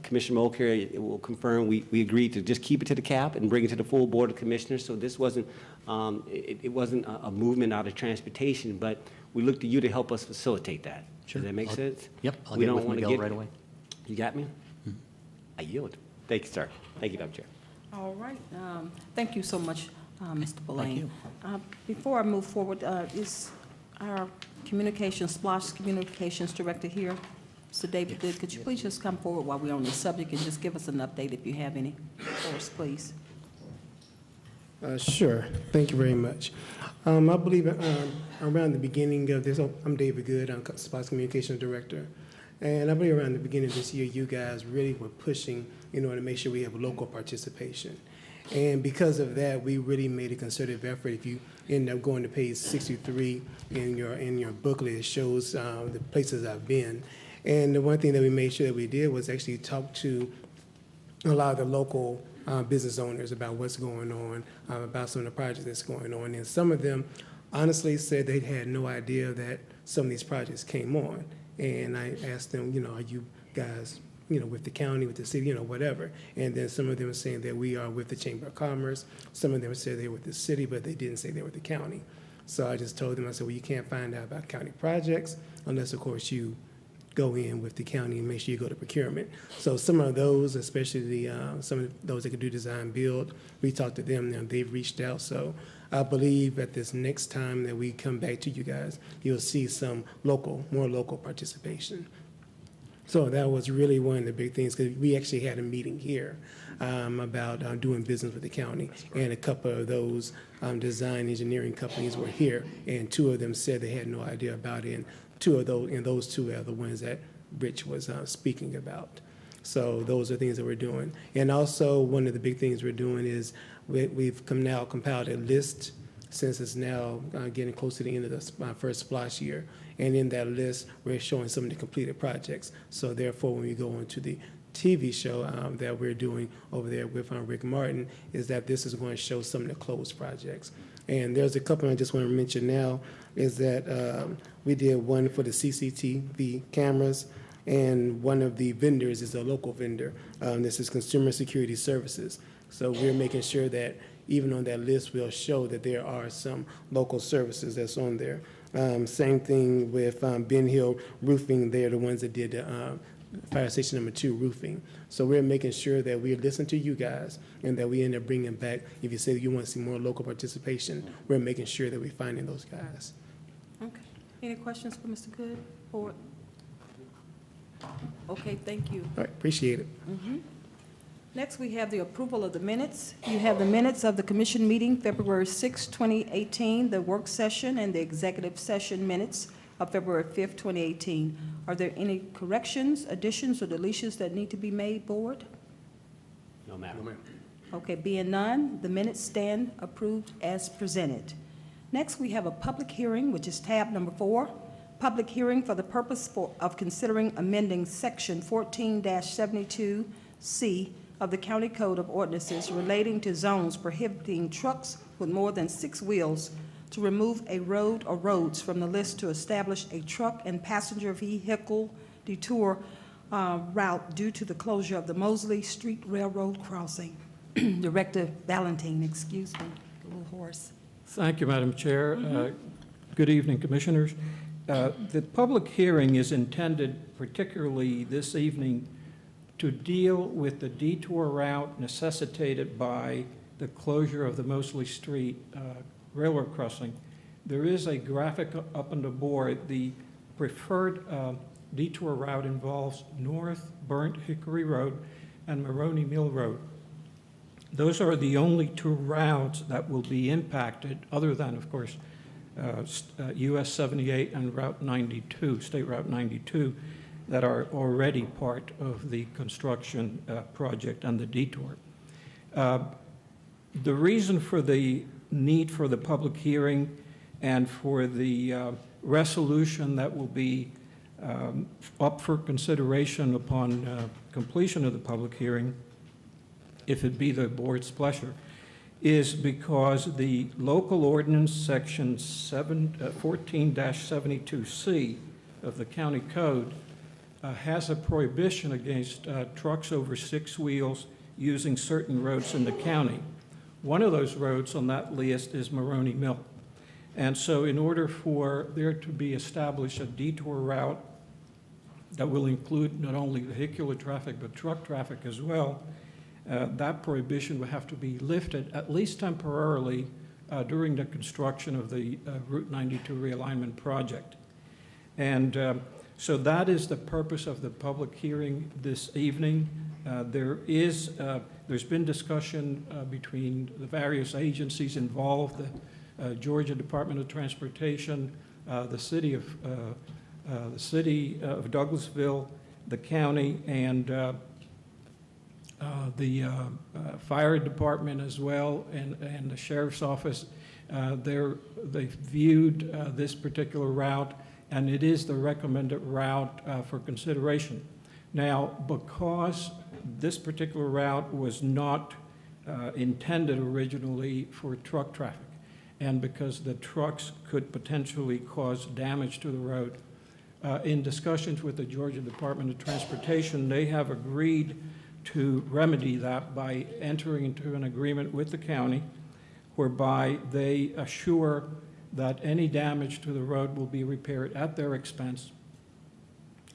Commissioner Mulcair will confirm, we agreed to just keep it to the cap and bring it to the full Board of Commissioners, so this wasn't, it wasn't a movement out of transportation, but we look to you to help us facilitate that. Sure. Does that make sense? Yep, I'll We get don't with wanna Miguel right away. You got me? I yield. Thank you, sir. Thank you, Madam Chair. All right. Thank you so much, Mr. Boulain. you. Before I move forward, is our SPLOST Communications Director here? Mr. David Good, could you please just come forward while we're on the subject and just give us an update if you have any for us, please? Sure. Thank you very much. I believe around the beginning of this, I'm David Good, I'm SPLOST Communications Director. And I believe around the beginning of this year, you guys really were pushing in order to make sure we have local participation. And because of that, we really made a concerted effort. If you end up going to page 63 in your booklet, it shows the places I've been. And the one thing that we made sure that we did was actually talk to a lot of the local business owners about what's going on, about some of the projects that's going on. And some of them honestly said they had no idea that some of these projects came on. And I asked them, are you guys, with the county, with the city, whatever. And then some of them were saying that we are with the Chamber of Commerce. Some of them said they were with the city, but they didn't say they were with the county. So I just told them, I said, well, you can't find out about county projects unless, of course, you go in with the county and make sure you go to procurement. So some of those, especially some of those that could do design build, we talked to them now, they've reached out. So I believe that this next time that we come back to you guys, you'll see some more local participation. So that was really one of the big things, because we actually had a meeting here about doing business with the county, and a couple of those design engineering companies were here, and two of them said they had no idea about it, and those two are the ones that Rich was speaking about. So those are things that we're doing. And also, one of the big things we're doing is we've now compiled a list, since it's now getting close to the end of the first SPLOST year. And in that list, we're showing some of the completed projects. So therefore, when we go into the TV show that we're doing over there with Rick Martin, is that this is going to show some of the closed projects. And there's a couple I just want to mention now, is that we did one for the CCTV cameras, and one of the vendors is a local vendor. This is Consumer Security Services. So we're making sure that even on that list, we'll show that there are some local services that's on there. Same thing with Ben Hill Roofing. They're the ones that did the Fire Station number 2 roofing. So we're making sure that we listen to you guys, and that we end up bringing back, if you say you want to see more local participation, we're making sure that we're finding those guys. Okay. Any questions for Mr. Good? Or okay, thank you. All right, appreciate it. Next, we have the approval of the minutes. You have the minutes of the commission meeting, February 6, 2018, the work session, and the executive session minutes of February 5th, 2018. Are there any corrections, additions, or deletions that need to be made, Board? No matter. Okay, being none, the minutes stand approved as presented. Next, we have a public hearing, which is tab number 4. Public hearing for the purpose of considering amending Section 14-72C of the County Code of Ordinances relating to zones prohibiting trucks with more than 6 wheels to remove a road or roads from the list to establish a truck and passenger vehicle detour route due to the closure of the Mosley Street Railroad crossing. Director Valentine, excuse me, a little hoarse. Thank you, Madam Chair. Good evening, Commissioners. The public hearing is intended, particularly this evening, to deal with the detour route necessitated by the closure of the Mosley Street railroad crossing. There is a graphic up on the board. The preferred detour route involves North Burnt Hickory Road and Maroney Mill Road. Those are the only 2 routes that will be impacted, other than, of course, US 78 and Route 92, State Route 92, that are already part of the construction project and the detour. The reason for the need for the public hearing and for the resolution that will be up for consideration upon completion of the public hearing, if it be the board's pleasure, is because the local ordinance, section 14-72C of the county code, has a prohibition against trucks over 6 wheels using certain roads in the county. One of those roads on that list is Maroney Mill. And so in order for there to be established a detour route that will include not only vehicular traffic but truck traffic as well, that prohibition will have to be lifted, at least temporarily, during the construction of the Route 92 realignment project. And so that is the purpose of the public hearing this evening. There's been discussion between the various agencies involved, the Georgia Department of Transportation, the city of Douglasville, the county, and the fire department as well, and the sheriff's office. They've viewed this particular route, and it is the recommended route for consideration. Now, because this particular route was not intended originally for truck traffic, and because the trucks could potentially cause damage to the road, in discussions with the Georgia Department of Transportation, they have agreed to remedy that by entering into an agreement with the county whereby they assure that any damage to the road will be repaired at their expense,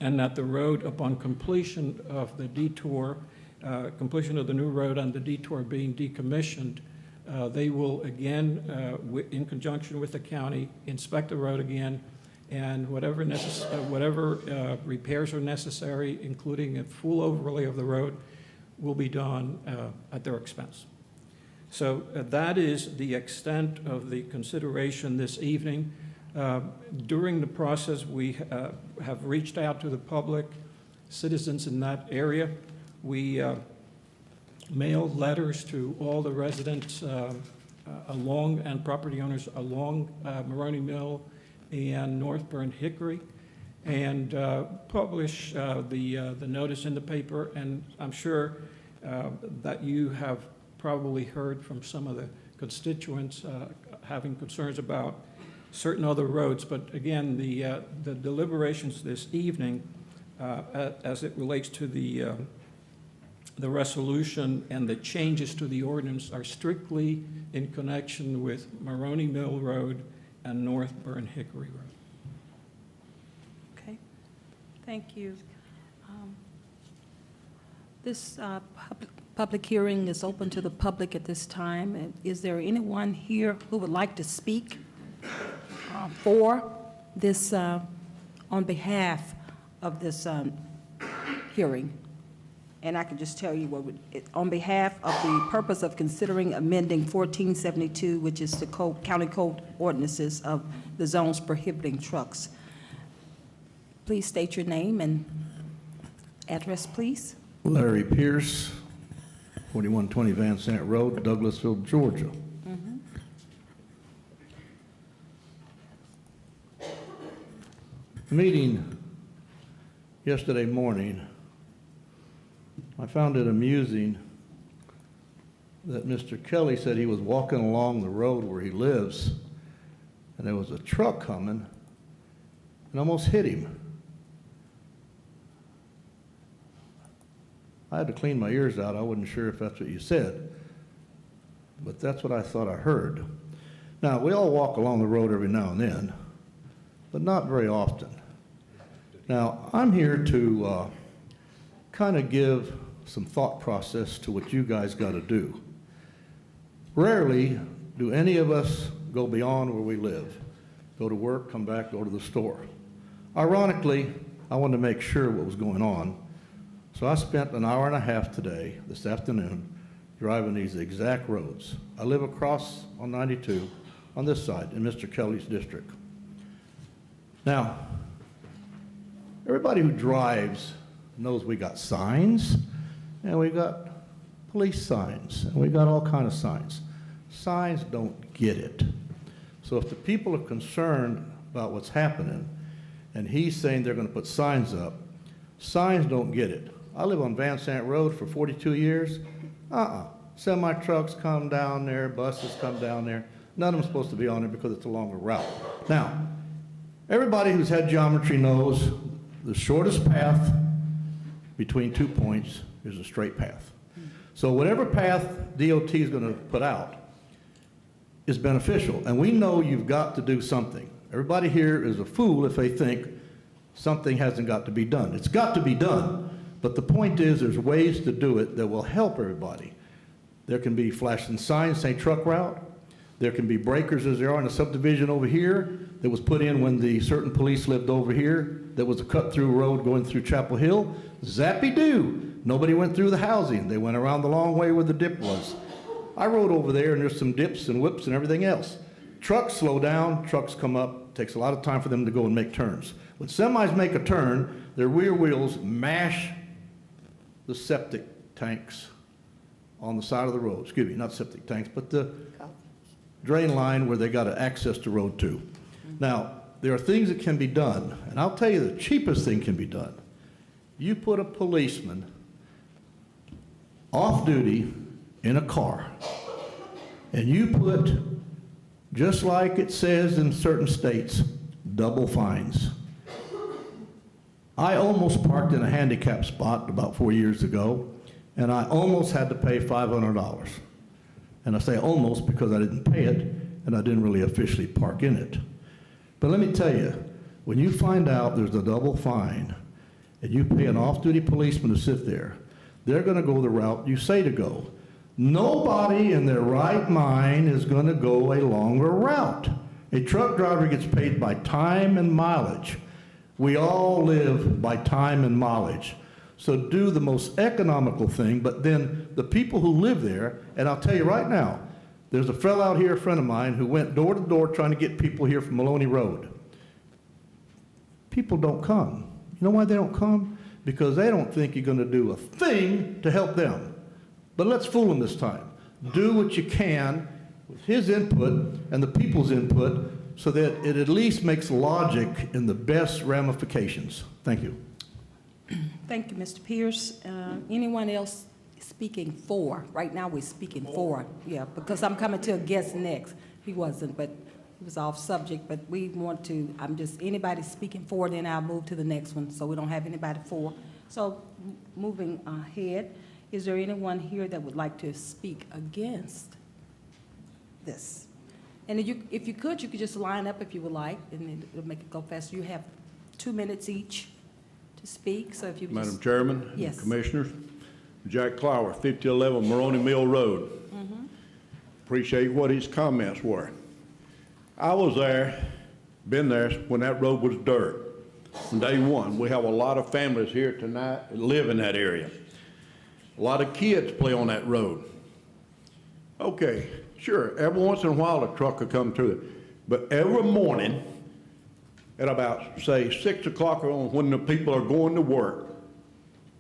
and that the road, upon completion of the detour, completion of the new road and the detour being decommissioned, they will again, in conjunction with the county, inspect the road again, and whatever repairs are necessary, including a full overlay of the road, will be done at their expense. So that is the extent of the consideration this evening. During the process, we have reached out to the public, citizens in that area. We mailed letters to all the residents along and property owners along Maroney Mill and North Burn Hickory, and publish the notice in the paper. And I'm sure that you have probably heard from some of the constituents having concerns about certain other roads. But again, the deliberations this evening, as it relates to the resolution and the changes to the ordinance, are strictly in connection with Maroney Mill Road and North Burn Hickory Road. Okay, thank you. This public hearing is open to the public at this time. And is there anyone here who would like to speak for this, on behalf of this hearing? And I can just tell you on behalf of the purpose of considering amending 1472, which is the county code ordinances of the zones prohibiting trucks. Please state your name and address, please. Larry Pierce, 4120 Van Sant Road, Douglasville, Georgia. Meeting yesterday morning, I found it amusing that Mr. Kelly said he was walking along the road where he lives, and there was a truck coming and almost hit him. I had to clean my ears out. I wasn't sure if that's what you said, but that's what I thought I heard. Now, we all walk along the road every now and then, but not very often. Now, I'm here to kind of give some thought process to what you guys got to do. Rarely do any of us go beyond where we live, go to work, come back, go to the store. Ironically, I wanted to make sure what was going on, so I spent an hour and a half today, this afternoon, driving these exact roads. I live across on 92 on this side in Mr. Kelly's district. Now, everybody who drives knows we got signs, and we got police signs, and we got all kind of signs. Signs don't get it. So if the people are concerned about what's happening, and he's saying they're going to put signs up, signs don't get it. I live on Van Sant Road for 42 years. Semi-trucks come down there, buses come down there. None of them supposed to be on there because it's a longer route. Now, everybody who's had geometry knows the shortest path between 2 points is a straight path. So whatever path DOT is going to put out is beneficial. And we know you've got to do something. Everybody here is a fool if they think something hasn't got to be done. It's got to be done. But the point is there's ways to do it that will help everybody. There can be flashing signs saying truck route. There can be breakers as there are in a subdivision over here that was put in when the certain police lived over here. That was a cut-through road going through Chapel Hill. Zappy-doo. Nobody went through the housing. They went around the long way where the dip was. I rode over there, and there's some dips and whips and everything else. Trucks slow down, trucks come up. It takes a lot of time for them to go and make turns. When semis make a turn, their rear wheels mash the septic tanks on the side of the road. Excuse me, not septic tanks, but the drain line where they got to access the road to. Now, there are things that can be done, and I'll tell you the cheapest thing can be done. You put a policeman off duty in a car, and you put, just like it says in certain states, double fines. I almost parked in a handicap spot about 4 years ago, and I almost had to pay $500. And I say almost because I didn't pay it, and I didn't really officially park in it. But let me tell you, when you find out there's a double fine, and you pay an off-duty policeman to sit there, they're going to go the route you say to go. Nobody in their right mind is going to go a longer route. A truck driver gets paid by time and mileage. We all live by time and mileage. So do the most economical thing, but then the people who live there, and I'll tell you right now, there's a fellow out here, a friend of mine, who went door to door trying to get people here from Maloney Road. People don't come. You know why they don't come? Because they don't think you're going to do a thing to help them. But let's fool them this time. Do what you can with his input and the people's input so that it at least makes logic in the best ramifications. Thank you. Thank you, Mr. Pierce. Anyone else speaking for? Right now, we're speaking for. Yeah, because I'm coming to a guest next. He wasn't, but he was off subject. But we want to, anybody speaking for, then I'll move to the next one, so we don't have anybody for. So moving ahead, is there anyone here that would like to speak against this? And if you could just line up if you would like, and it'll make it go faster. You have 2 minutes each to speak, so if you would Madam Chairman, Yes. Commissioners, Jack Clower, 5011 Moroni Mill Road. Appreciate what his comments were. I was there, been there when that road was dirt. From day one, we have a lot of families here tonight that live in that area. A lot of kids play on that road. Okay, sure, every once in a while a truck will come through it, but every morning at about, say, 6 o'clock when the people are going to work,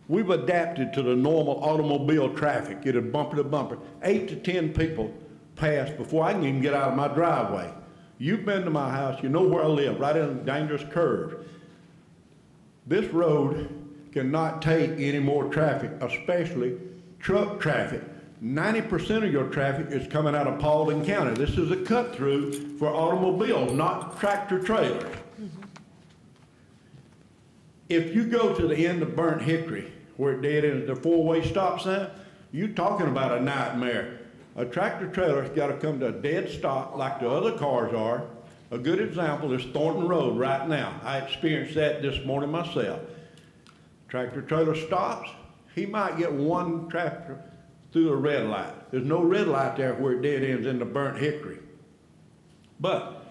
we've adapted to the normal automobile traffic. It is bumper to bumper. 8 to 10 people pass before I can even get out of my driveway. You've been to my house, you know where I live, right in a dangerous curve. This road cannot take any more traffic, especially truck traffic. 90% of your traffic is coming out of Paulding County. This is a cut through for automobiles, not tractor trailers. If you go to the end of Burnt Hickory, where it dead ends the four-way stop sign, you're talking about a nightmare. A tractor trailer's got to come to a dead stop like the other cars are. A good example is Thornton Road right now. I experienced that this morning myself. Tractor trailer stops, he might get one tractor through a red light. There's no red light there where it dead ends in the Burnt Hickory. But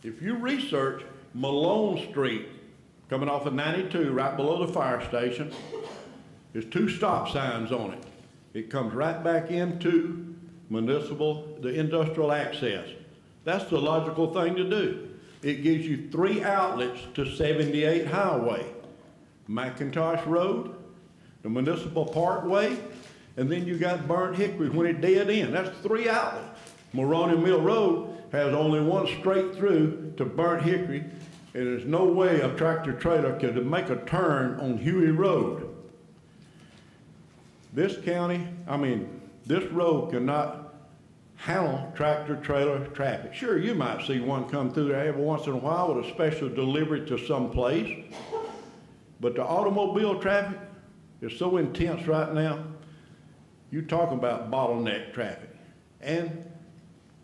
if you research Malone Street, coming off of 92, right below the fire station, there's 2 stop signs on it. It comes right back into the industrial access. That's the logical thing to do. It gives you 3 outlets to 78 Highway, McIntosh Road, the Municipal Parkway, and then you got Burnt Hickory when it dead end. That's 3 outlets. Moroni Mill Road has only one straight through to Burnt Hickory, and there's no way a tractor trailer could make a turn on Huey Road. This county, This road cannot handle tractor-trailer traffic. Sure, you might see one come through there every once in a while with a special delivery to some place, but the automobile traffic is so intense right now. You're talking about bottleneck traffic. And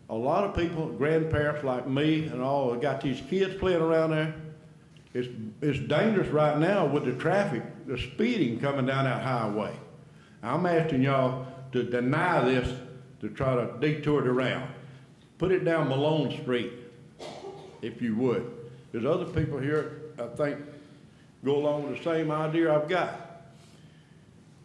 a lot of people, grandparents like me and all, have got these kids playing around there. It's dangerous right now with the traffic, the speeding coming down that highway. I'm asking y'all to deny this, to try to detour it around. Put it down Malone Street, if you would. There's other people here, I think, go along with the same idea I've got.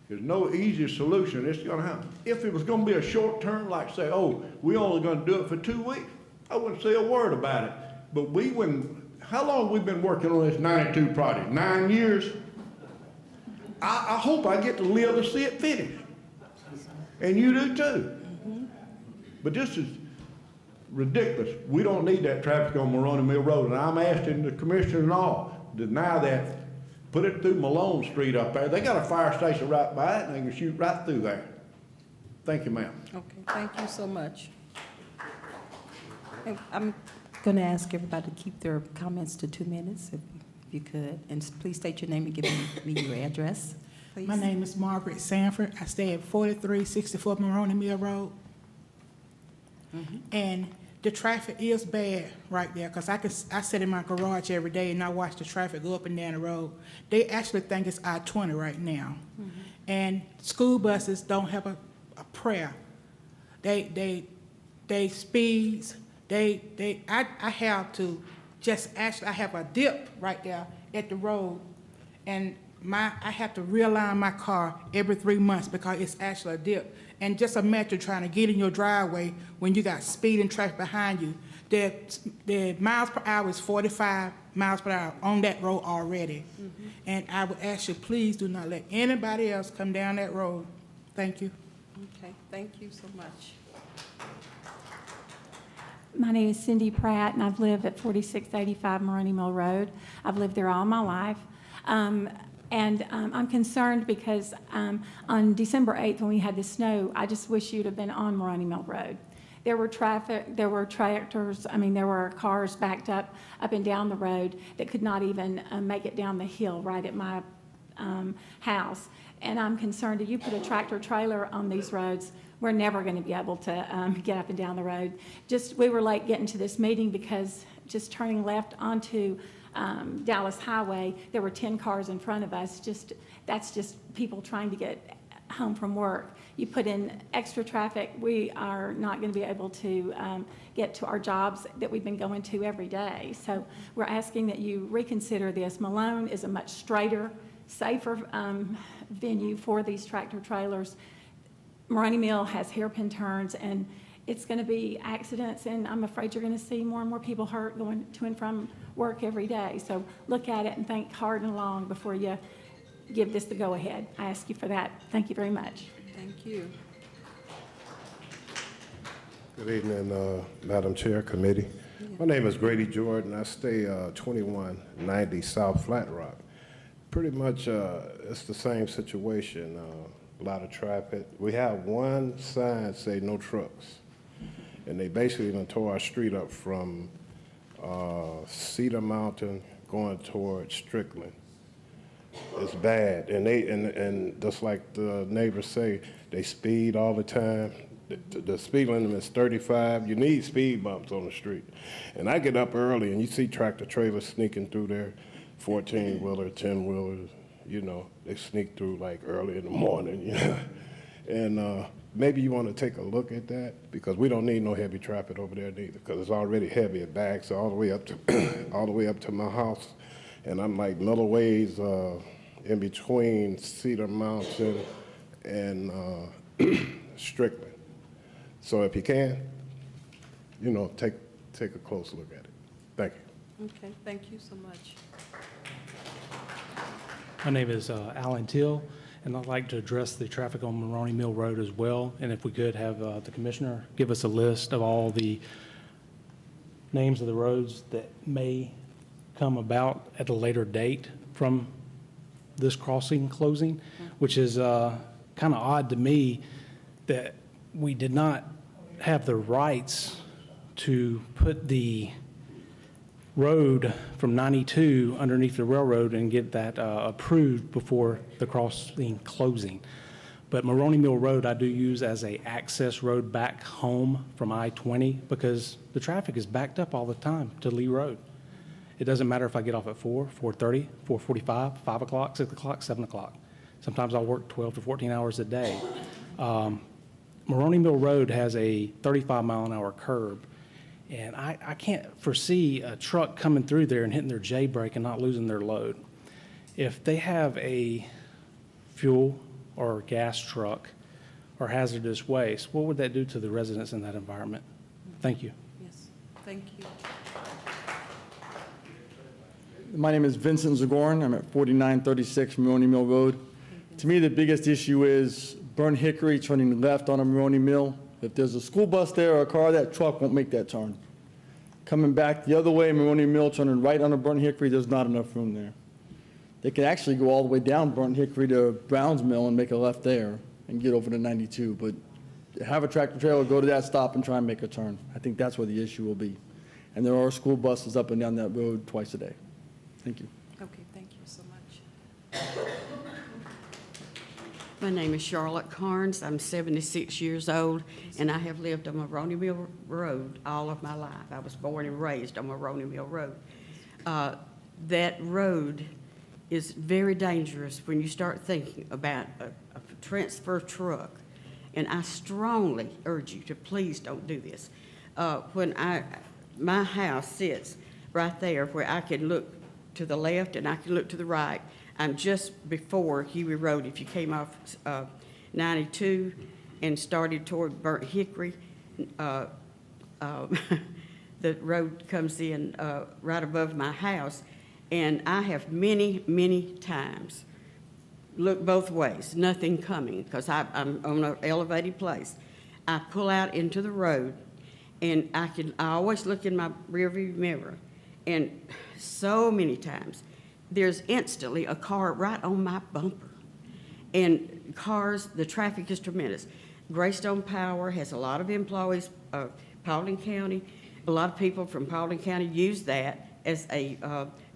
There's no easy solution. It's gonna happen. If it was gonna be a short term, like say, oh, we only gonna do it for 2 weeks, I wouldn't say a word about it. But we wouldn't, how long have we been working on this 92 project? 9 years? I hope I get to live to see it finished. And you do too. But this is ridiculous. We don't need that traffic on Maroney Mill Road, and I'm asking the commissioners and all, deny that. Put it through Malone Street up there. They got a fire station right by it, and they can shoot right through there. Thank you, ma'am. Okay, thank you so much. I'm going to ask everybody to keep their comments to 2 minutes, if you could. And please state your name and give me your address, please. My name is Margaret Sanford. I stay at 4364 Maroney Mill Road. And the traffic is bad right there, because I sit in my garage every day and I watch the traffic go up and down the road. They actually think it's I-20 right now. And school buses don't have a prayer. They speeds. I have to just actually, I have a dip right there at the road, and I have to realign my car every 3 months because it's actually a dip. And just imagine trying to get in your driveway when you got speeding traffic behind you. The miles per hour is 45 miles per hour on that road already. And I would ask you, please do not let anybody else come down that road. Thank you. Okay, thank you so much. My name is Cindy Pratt, and I've lived at 4685 Maroney Mill Road. I've lived there all my life. I'm concerned because on December 8th, when we had the snow, I just wish you'd have been on Maroney Mill Road. There were traffic, there were tractors, there were cars backed up and down the road that could not even make it down the hill right at my house. And I'm concerned if you put a tractor trailer on these roads, we're never going to be able to get up and down the road. We were late getting to this meeting because just turning left onto Dallas Highway, there were 10 cars in front of us. That's just people trying to get home from work. You put in extra traffic, we are not going to be able to get to our jobs that we've been going to every day. So we're asking that you reconsider this. Malone is a much straighter, safer venue for these tractor trailers. Maroney Mill has hairpin turns, and it's going to be accidents, and I'm afraid you're going to see more and more people hurt going to and from work every day. So look at it and think hard and long before you give this the go-ahead. I ask you for that. Thank you very much. Thank you. Good evening, Madam Chair, Committee. My name is Grady Jordan. I stay 2190 South Flat Rock. Pretty much it's the same situation. A lot of traffic. We have one sign say no trucks. And they basically done tore our street up from Cedar Mountain going towards Strickland. It's bad. And just like the neighbors say, they speed all the time. The speed limit is 35. You need speed bumps on the street. And I get up early and you see tractor trailers sneaking through there, 14-wheeler, 10-wheelers. You know, they sneak through like early in the morning, you know. And maybe you want to take a look at that, because we don't need no heavy traffic over there neither, because it's already heavy. It backs all the way up to all the way up to my house, and I'm like middle ways in between Cedar Mountain and Strickland. So if you can, you know, take a close look at it. Thank you. Okay, thank you so much. My name is Alan Till, and I'd like to address the traffic on Maroney Mill Road as well. And if we could have the commissioner give us a list of all the names of the roads that may come about at a later date from this crossing closing, which is kind of odd to me that we did not have the rights to put the road from 92 underneath the railroad and get that approved before the crossing closing. But Maroney Mill Road I do use as a access road back home from I-20 because the traffic is backed up all the time to Lee Road. It doesn't matter if I get off at 4, 4:30, 4:45, 5 o'clock, 6 o'clock, 7 o'clock. Sometimes I'll work 12 to 14 hours a day. Maroney Mill Road has a 35-mile-an-hour curb, and I can't foresee a truck coming through there and hitting their J brake and not losing their load. If they have a fuel or gas truck or hazardous waste, what would that do to the residents in that environment? Thank you. Yes, thank you. My name is Vincent Zagorn. I'm at 4936 Maroney Mill Road. To me, the biggest issue is Burnt Hickory turning left on a Maroney Mill. If there's a school bus there or a car, that truck won't make that turn. Coming back the other way, Maroney Mill, turning right on a Burnt Hickory, there's not enough room there. They can actually go all the way down Burnt Hickory to Browns Mill and make a left there and get over to 92. But have a tractor trailer go to that stop and try and make a turn. I think that's where the issue will be. And there are school buses up and down that road twice a day. Thank you. Okay, thank you so much. My name is Charlotte Carnes. I'm 76 years old, and I have lived on Maroney Mill Road all of my life. I was born and raised on Maroney Mill Road. That road is very dangerous when you start thinking about a transfer truck, and I strongly urge you to please don't do this. My house sits right there where I can look to the left and I can look to the right. I'm just before Huey Road. If you came off 92 and started toward Burnt Hickory, the road comes in right above my house, and I have many, many times looked both ways, nothing coming, because I'm on an elevated place. I pull out into the road, and I always look in my rearview mirror, and so many times there's instantly a car right on my bumper. And cars, the traffic is tremendous. Greystone Power has a lot of employees, Paulding County. A lot of people from Paulding County use that as a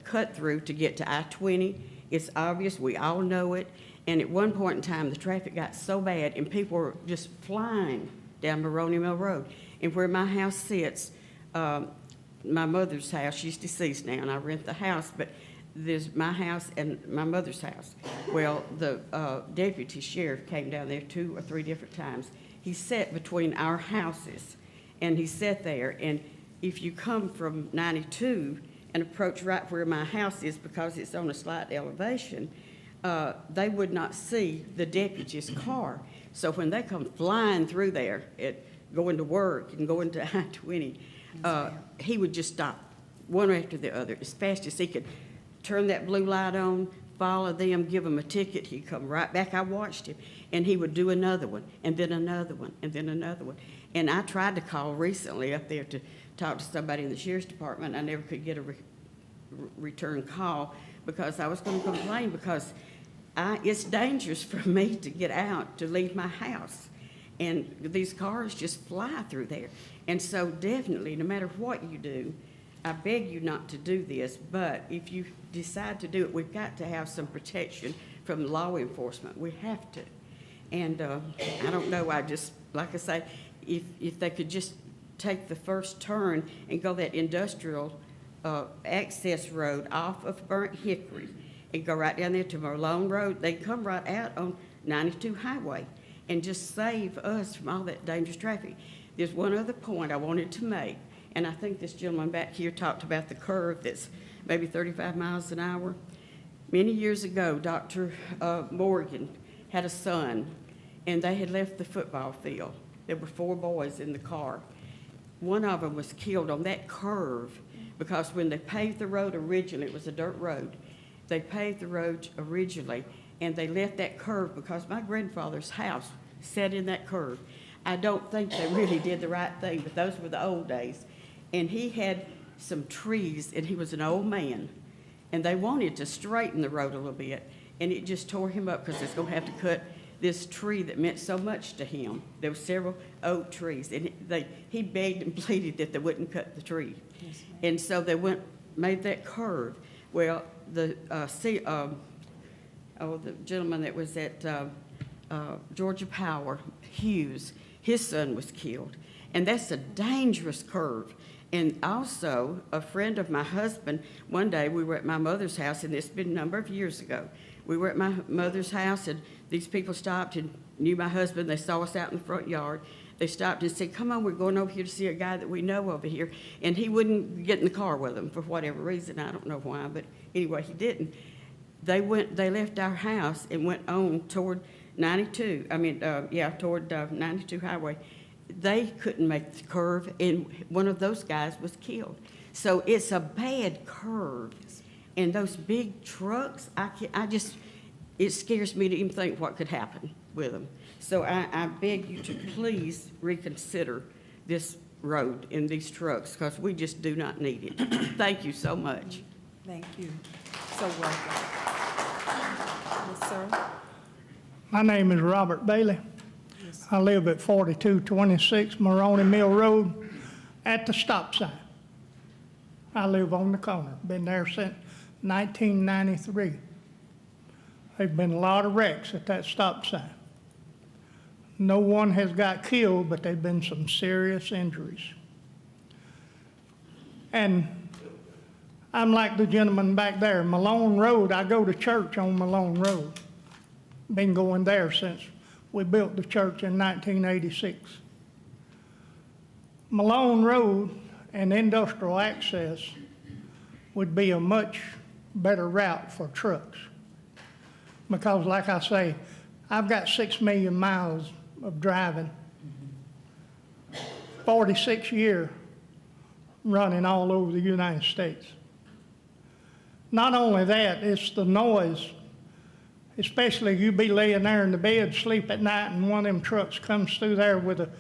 cut through to get to I-20. It's obvious, we all know it. And at one point in time, the traffic got so bad and people were just flying down Maroney Mill Road. And where my house sits, my mother's house, she's deceased now and I rent the house, but there's my house and my mother's house. Well, the deputy sheriff came down there 2 or 3 different times. He sat between our houses, and he sat there, and if you come from 92 and approach right where my house is, because it's on a slight elevation, they would not see the deputy's car. So when they come flying through there, going to work and going to I-20, he would just stop one after the other as fast as he could. Turn that blue light on, follow them, give them a ticket. He'd come right back. I watched him, and he would do another one, and then another one, and then another one. And I tried to call recently up there to talk to somebody in the sheriff's department. I never could get a return call because I was going to complain because it's dangerous for me to get out to leave my house. And these cars just fly through there. And so definitely, no matter what you do, I beg you not to do this, but if you decide to do it, we've got to have some protection from law enforcement. We have to. And I don't know, like I say, if they could just take the first turn and go that industrial access road off of Burnt Hickory and go right down there to Malone Road, they come right out on 92 Highway and just save us from all that dangerous traffic. There's one other point I wanted to make. And I think this gentleman back here talked about the curve that's maybe 35 miles an hour. Many years ago, Dr. Morgan had a son, and they had left the football field. There were 4 boys in the car. One of them was killed on that curve because when they paved the road originally, it was a dirt road. They paved the road originally, and they left that curve because my grandfather's house sat in that curve. I don't think they really did the right thing, but those were the old days. And he had some trees, and he was an old man, and they wanted to straighten the road a little bit, and it just tore him up because it's going to have to cut this tree that meant so much to him. There were several oak trees, and he begged and pleaded that they wouldn't cut the tree. And so they made that curve. Well, the gentleman that was at Georgia Power, Hughes, his son was killed. And that's a dangerous curve. And also, a friend of my husband, one day we were at my mother's house, and it's been a number of years ago. We were at my mother's house, and these people stopped and knew my husband. They saw us out in the front yard. They stopped and said, come on, we're going over here to see a guy that we know over here. And he wouldn't get in the car with them for whatever reason. I don't know why, but anyway, he didn't. They left our house and went on toward 92, toward 92 Highway. They couldn't make the curve, and one of those guys was killed. So it's a bad curve. And those big trucks, it scares me to even think what could happen with them. So I beg you to please reconsider this road and these trucks, because we just do not need it. Thank you so much. Thank you. So welcome. Yes, sir. My name is Robert Bailey. I live at 4226 Maroney Mill Road at the stop sign. I live on the corner, been there since 1993. There've been a lot of wrecks at that stop sign. No one has got killed, but there've been some serious injuries. And I'm like the gentleman back there, Malone Road, I go to church on Malone Road. Been going there since we built the church in 1986. Malone Road and industrial access would be a much better route for trucks. Because like I say, I've got 6 million miles of driving, 46 years running all over the United States. Not only that, it's the noise. Especially you be laying there in the bed, sleep at night, and one of them trucks comes through there with an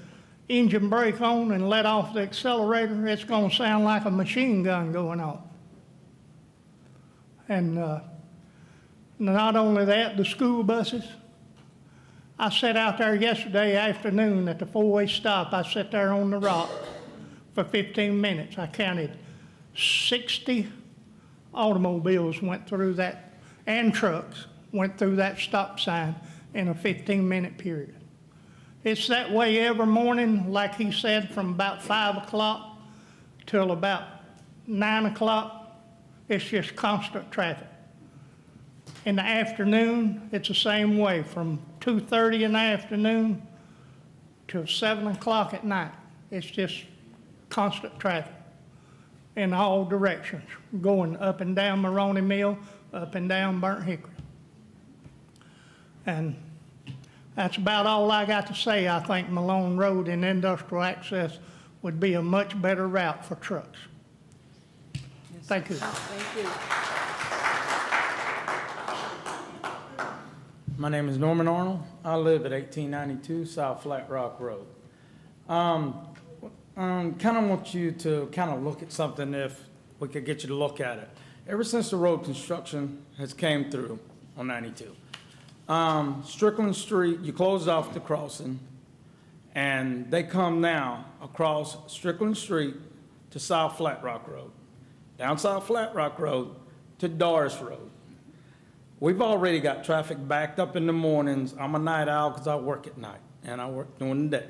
engine brake on and let off the accelerator, it's going to sound like a machine gun going off. And not only that, the school buses. I sat out there yesterday afternoon at the four-way stop. I sat there on the rock for 15 minutes. I counted 60 automobiles went through that, and trucks went through that stop sign in a 15-minute period. It's that way every morning, like he said, from about 5 o'clock till about 9 o'clock. It's just constant traffic. In the afternoon, it's the same way, from 2:30 in the afternoon till 7 o'clock at night. It's just constant traffic in all directions, going up and down Maroney Mill, up and down Burnt Hickory. And that's about all I got to say. I think Malone Road and industrial access would be a much better route for trucks. Yes. Thank you. Thank you. My name is Norman Arnold. I live at 1892 South Flat Rock Road. Kind of want you to kind of look at something, if we could get you to look at it. Ever since the road construction has came through on 92, Strickland Street, you closed off the crossing, and they come now across Strickland Street to South Flat Rock Road, down South Flat Rock Road to Doris Road. We've already got traffic backed up in the mornings. I'm a night owl because I work at night, and I work during the day.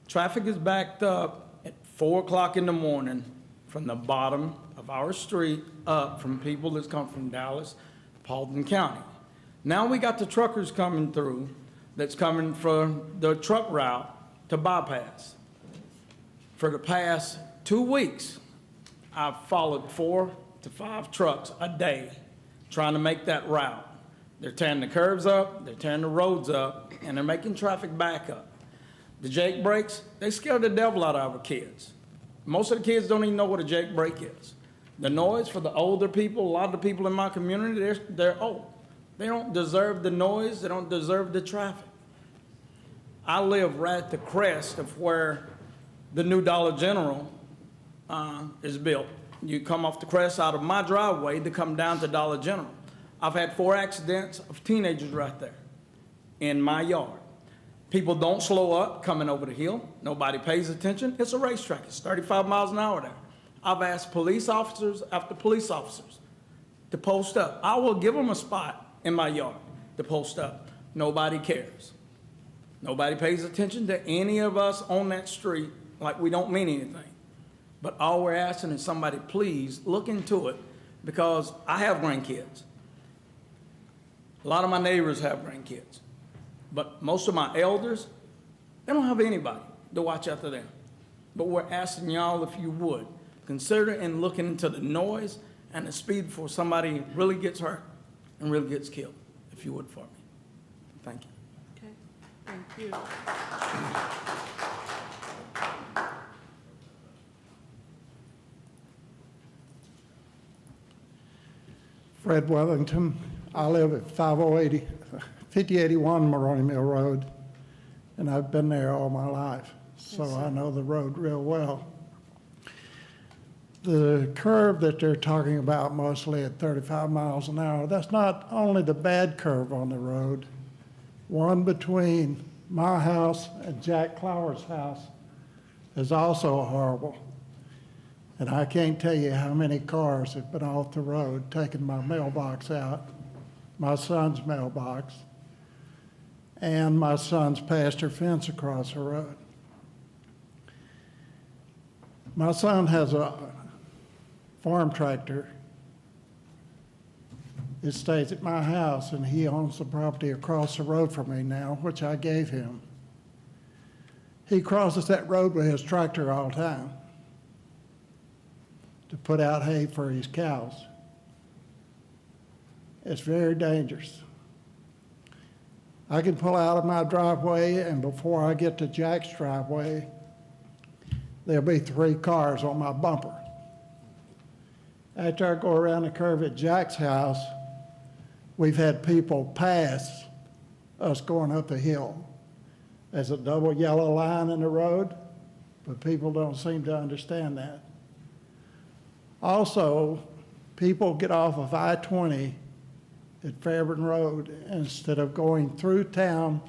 Traffic is backed up at 4 o'clock in the morning from the bottom of our street up from people that come from Dallas, Paulding County. Now we got the truckers coming through that's coming from the truck route to bypass. For the past 2 weeks, I've followed 4 to 5 trucks a day trying to make that route. They're tearing the curbs up, they're tearing the roads up, and they're making traffic back up. The Jake brakes, they scare the devil out of our kids. Most of the kids don't even know what a Jake brake is. The noise for the older people, a lot of the people in my community, they're old. They don't deserve the noise, they don't deserve the traffic. I live right at the crest of where the new Dollar General is built. You come off the crest out of my driveway to come down to Dollar General. I've had 4 accidents of teenagers right there. in my yard. People don't slow up coming over the hill. Nobody pays attention. It's a racetrack. It's 35 miles an hour there. I've asked police officers after police officers to post up. I will give them a spot in my yard to post up. Nobody cares. Nobody pays attention to any of us on that street like we don't mean anything. But all we're asking is somebody, please look into it, because I have grandkids. A lot of my neighbors have grandkids. But most of my elders, they don't have anybody to watch after them. But we're asking y'all if you would consider and looking into the noise and the speed before somebody really gets hurt and really gets killed, if you would for me. Thank you. Okay, thank you. Fred Wellington. I live at 5081 Maroney Mill Road, and I've been there all my life, so I know the road real well. The curve that they're talking about mostly at 35 miles an hour, that's not only the bad curve on the road. One between my house and Jack Clower's house is also horrible. And I can't tell you how many cars have been off the road taking my mailbox out, my son's mailbox, and my son's pasture fence across the road. My son has a farm tractor. It stays at my house, and he owns the property across the road from me now, which I gave him. He crosses that road with his tractor all the time to put out hay for his cows. It's very dangerous. I can pull out of my driveway, and before I get to Jack's driveway, there'll be 3 cars on my bumper. After I go around the curve at Jack's house, we've had people pass us going up the hill. There's a double yellow line in the road, but people don't seem to understand that. Also, people get off of I-20 at Fairburn Road. Instead of going through town,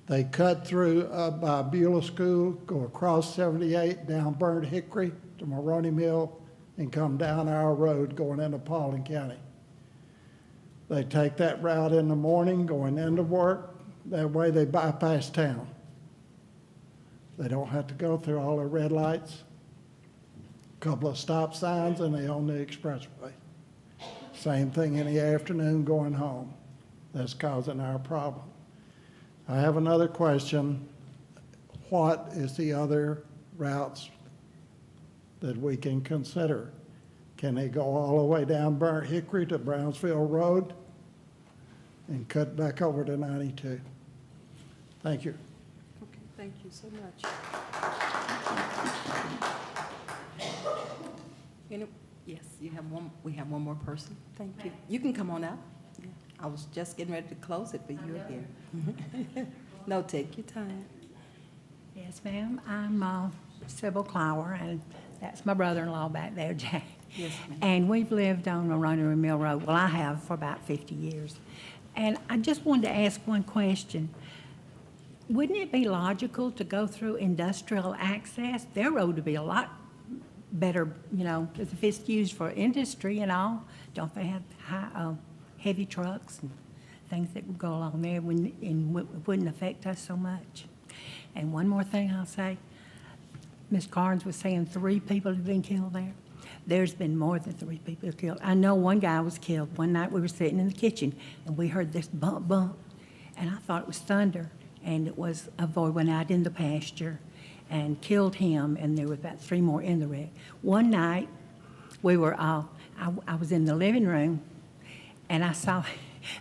they cut through by Beulah School, go across 78 down Burnt Hickory to Maroney Mill, and come down our road going into Paulding County. They take that route in the morning going into work. That way they bypass town. They don't have to go through all the red lights, a couple of stop signs, and they own the expressway. Same thing in the afternoon going home. That's causing our problem. I have another question. What is the other routes that we can consider? Can they go all the way down Burnt Hickory to Brownsville Road and cut back over to 92? Thank you. Okay, thank you so much. Yes, you have one. We have one more person. Thank you. You can come on out. Yeah. I was just getting ready to close it, but you're here. No, take your time. Yes, ma'am. I'm Sybil Clower, and that's my brother-in-law back there, Jack. Yes, ma'am. And we've lived on Maroney Mill Road. Well, I have for about 50 years. And I just wanted to ask one question. Wouldn't it be logical to go through industrial access? Their road would be a lot better, you know, if it's used for industry and all. Don't they have high, heavy trucks and things that would go along there and wouldn't affect us so much? And one more thing I'll say. Ms. Carnes was saying 3 people have been killed there. There's been more than 3 people killed. I know one guy was killed. One night we were sitting in the kitchen and we heard this bump, bump, and I thought it was thunder. And it was a boy went out in the pasture and killed him, and there were about 3 more in the wreck. One night, we were all, I was in the living room, and I saw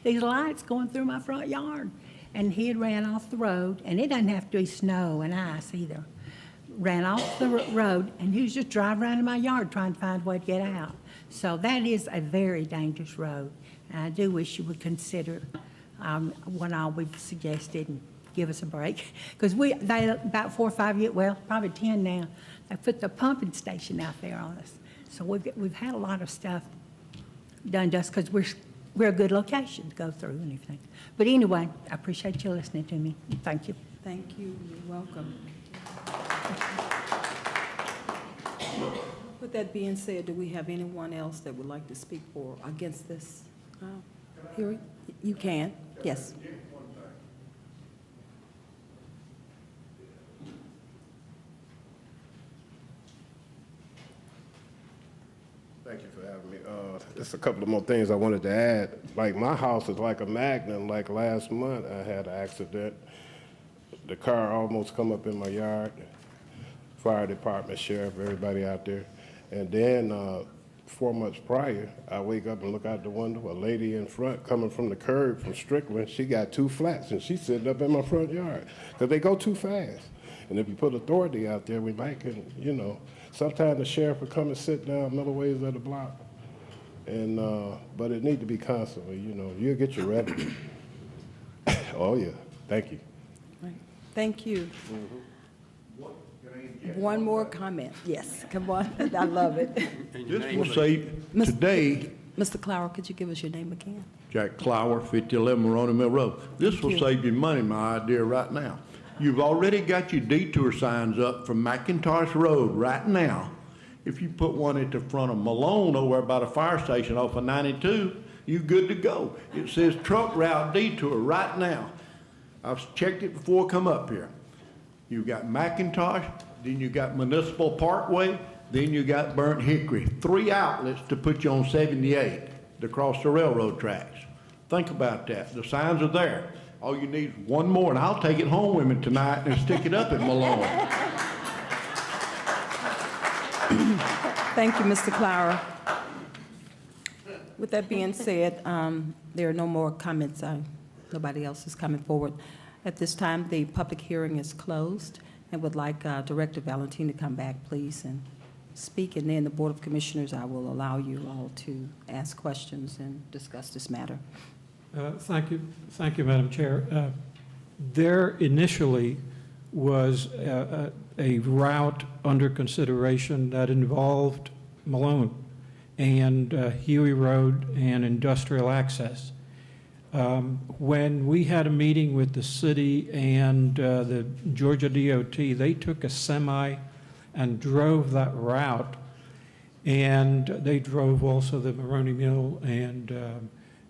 these lights going through my front yard, and he had ran off the road, and it doesn't have to be snow and ice either. Ran off the road, and he was just driving around in my yard trying to find a way to get out. So that is a very dangerous road, and I do wish you would consider what all we've suggested and give us a break. Because they about 4 or 5 years, well, probably 10 now, they put the pumping station out there on us. So we've had a lot of stuff done just because we're we're a good location to go through and everything. But anyway, I appreciate you listening to me. Thank you. Thank you. You're welcome. With that being said, do we have anyone else that would like to speak for or against this? Here, you can. Yes. Thank you for having me. Just a couple of more things I wanted to add. Like, my house is like a magnet. Like last month, I had an accident. The car almost come up in my yard. Fire department, sheriff, everybody out there. And then 4 months prior, I wake up and look out the window, a lady in front coming from the curb from Strickland, she got 2 flats and she's sitting up in my front yard because they go too fast. And if you put authority out there, we might can, you know, sometimes the sheriff will come and sit down middle ways of the block. And, but it need to be constantly, you know, you'll get your revenue. Oh yeah, thank you. Right. Thank you. One more comment. Yes, come on. I love it. This will say, today, Mr. Clower, could you give us your name again? Jack Clower, 5011 Moroni Mill Road. This Thank will you. save you money, my idea right now. You've already got your detour signs up from McIntosh Road right now. If you put one at the front of Malone over by the fire station off of 92, you good to go. It says truck route detour right now. I've checked it before I come up here. You've got McIntosh, then you got Municipal Parkway, then you got Burnt Hickory. 3 outlets to put you on 78 to cross the railroad tracks. Think about that. The signs are there. All you need is one more, and I'll take it home with me tonight and stick it up at Malone. Thank you, Mr. Clower. With that being said, there are no more comments. Nobody else is coming forward. At this time, the public hearing is closed, and would like Director Valentin to come back, please, and speak. And then the Board of Commissioners, I will allow you all to ask questions and discuss this matter. Thank you, Madam Chair. There initially was a route under consideration that involved Malone and Huey Road and industrial access. When we had a meeting with the city and the Georgia DOT, they took a semi and drove that route, and they drove also the Moroni Mill and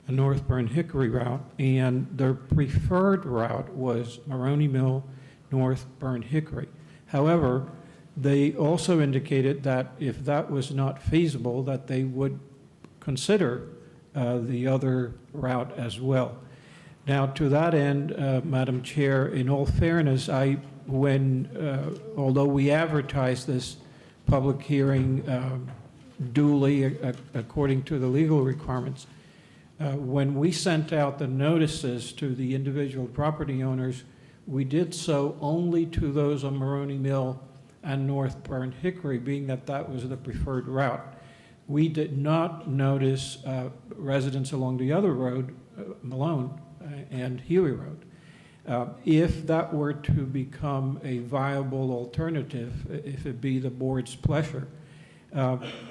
a North Burnt Hickory route, and their preferred route was Moroni Mill, North Burnt Hickory. However, they also indicated that if that was not feasible, that they would consider the other route as well. Now, to that end, Madam Chair, in all fairness, although we advertised this public hearing duly according to the legal requirements, when we sent out the notices to the individual property owners, we did so only to those on Moroni Mill and North Burnt Hickory, being that that was the preferred route. We did not notice residents along the other road, Malone and Huey Road. If that were to become a viable alternative, if it be the board's pleasure,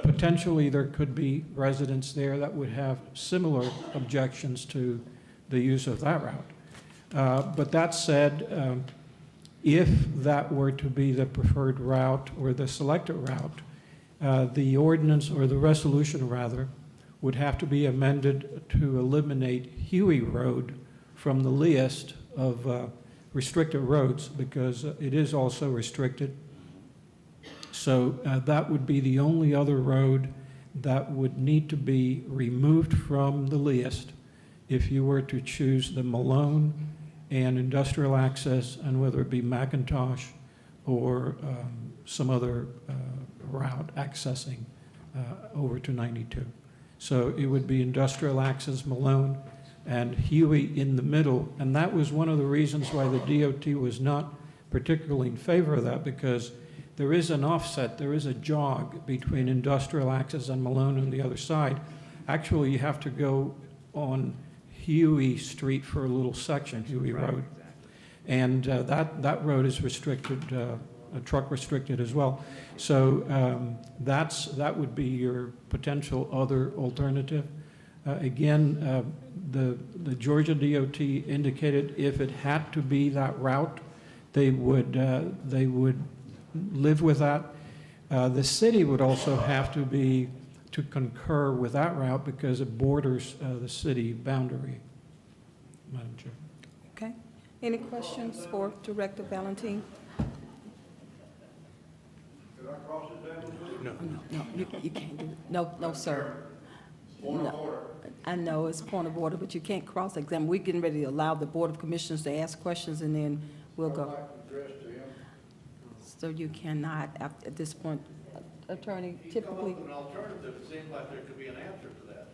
potentially there could be residents there that would have similar objections to the use of that route. But that said, if that were to be the preferred route or the selected route, the ordinance, or the resolution rather, would have to be amended to eliminate Huey Road from the list of restricted roads, because it is also restricted. So that would be the only other road that would need to be removed from the list if you were to choose the Malone and industrial access, and whether it be McIntosh or some other route accessing over to 92. So it would be industrial access, Malone, and Huey in the middle. And that was one of the reasons why the DOT was not particularly in favor of that, because there is an offset, there is a jog between industrial access and Malone on the other side. Actually, you have to go on Huey Street for a little section, Huey Road. And that road is restricted, truck restricted as well. So that would be your potential other alternative. Again, the Georgia DOT indicated if it had to be that route, they would live with that. The city would also have to concur with that route because it borders the city boundary, Madam Chair. Okay. Any questions for Director Valentin? No, you can't do it. No, sir. No. I know it's point of order, but you can't cross-examine. We're getting ready to allow the Board of Commissioners to ask questions, and then we'll go. So you cannot, at this point, Attorney, typically. An alternative, it seems like there could be an answer to that.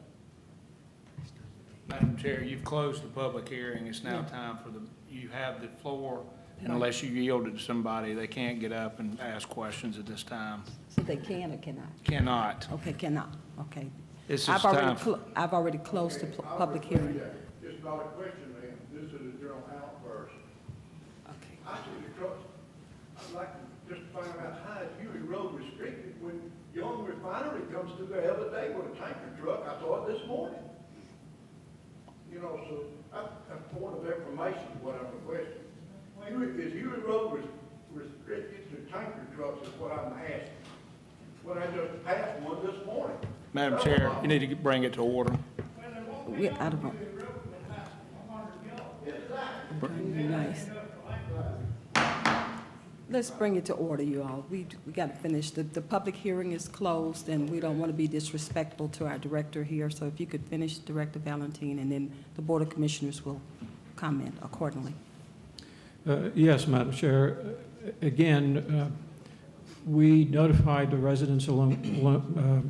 Madam Chair, you've closed the public hearing. It's now time for you have the floor. And unless you yield it to somebody, they can't get up and ask questions at this time. So they can or cannot? Cannot. Okay, cannot. Okay. This is I've already closed the public hearing. Just not a question, ma'am. This is a general outburst. Okay. I see the trucks. I'd like to just find out how is Huey Road restricted when Young Refinery comes through there every day with a tanker truck. I saw it this morning. You know, so a point of information is what I'm requesting. Is Huey Road restricted to tanker trucks is what I'm asking. When I just passed one this morning. Madam Chair, you need to bring it to order. We're out of order. Nice. Let's bring it to order, you all. We got to finish. The public hearing is closed, and we don't want to be disrespectful to our director here. So if you could finish, Director Valentin, and then the Board of Commissioners will comment accordingly. Yes, Madam Chair. Again, we notified the residents along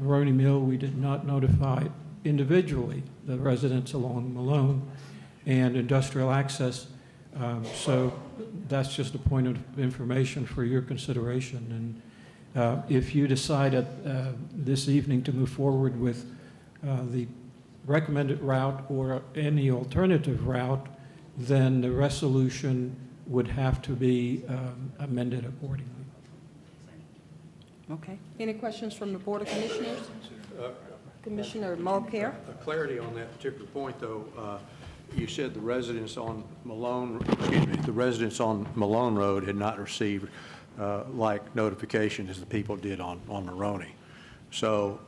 Maroney Mill. We did not notify individually the residents along Malone and Industrial Access. So that's just a point of information for your consideration. And if you decide this evening to move forward with the recommended route or any alternative route, then the resolution would have to be amended accordingly. Okay. Any questions from the Board of Commissioners? Commissioner Mulcair? Clarity on that particular point, though. You said the residents on Malone Road had not received like notification as the people did on Maroney. So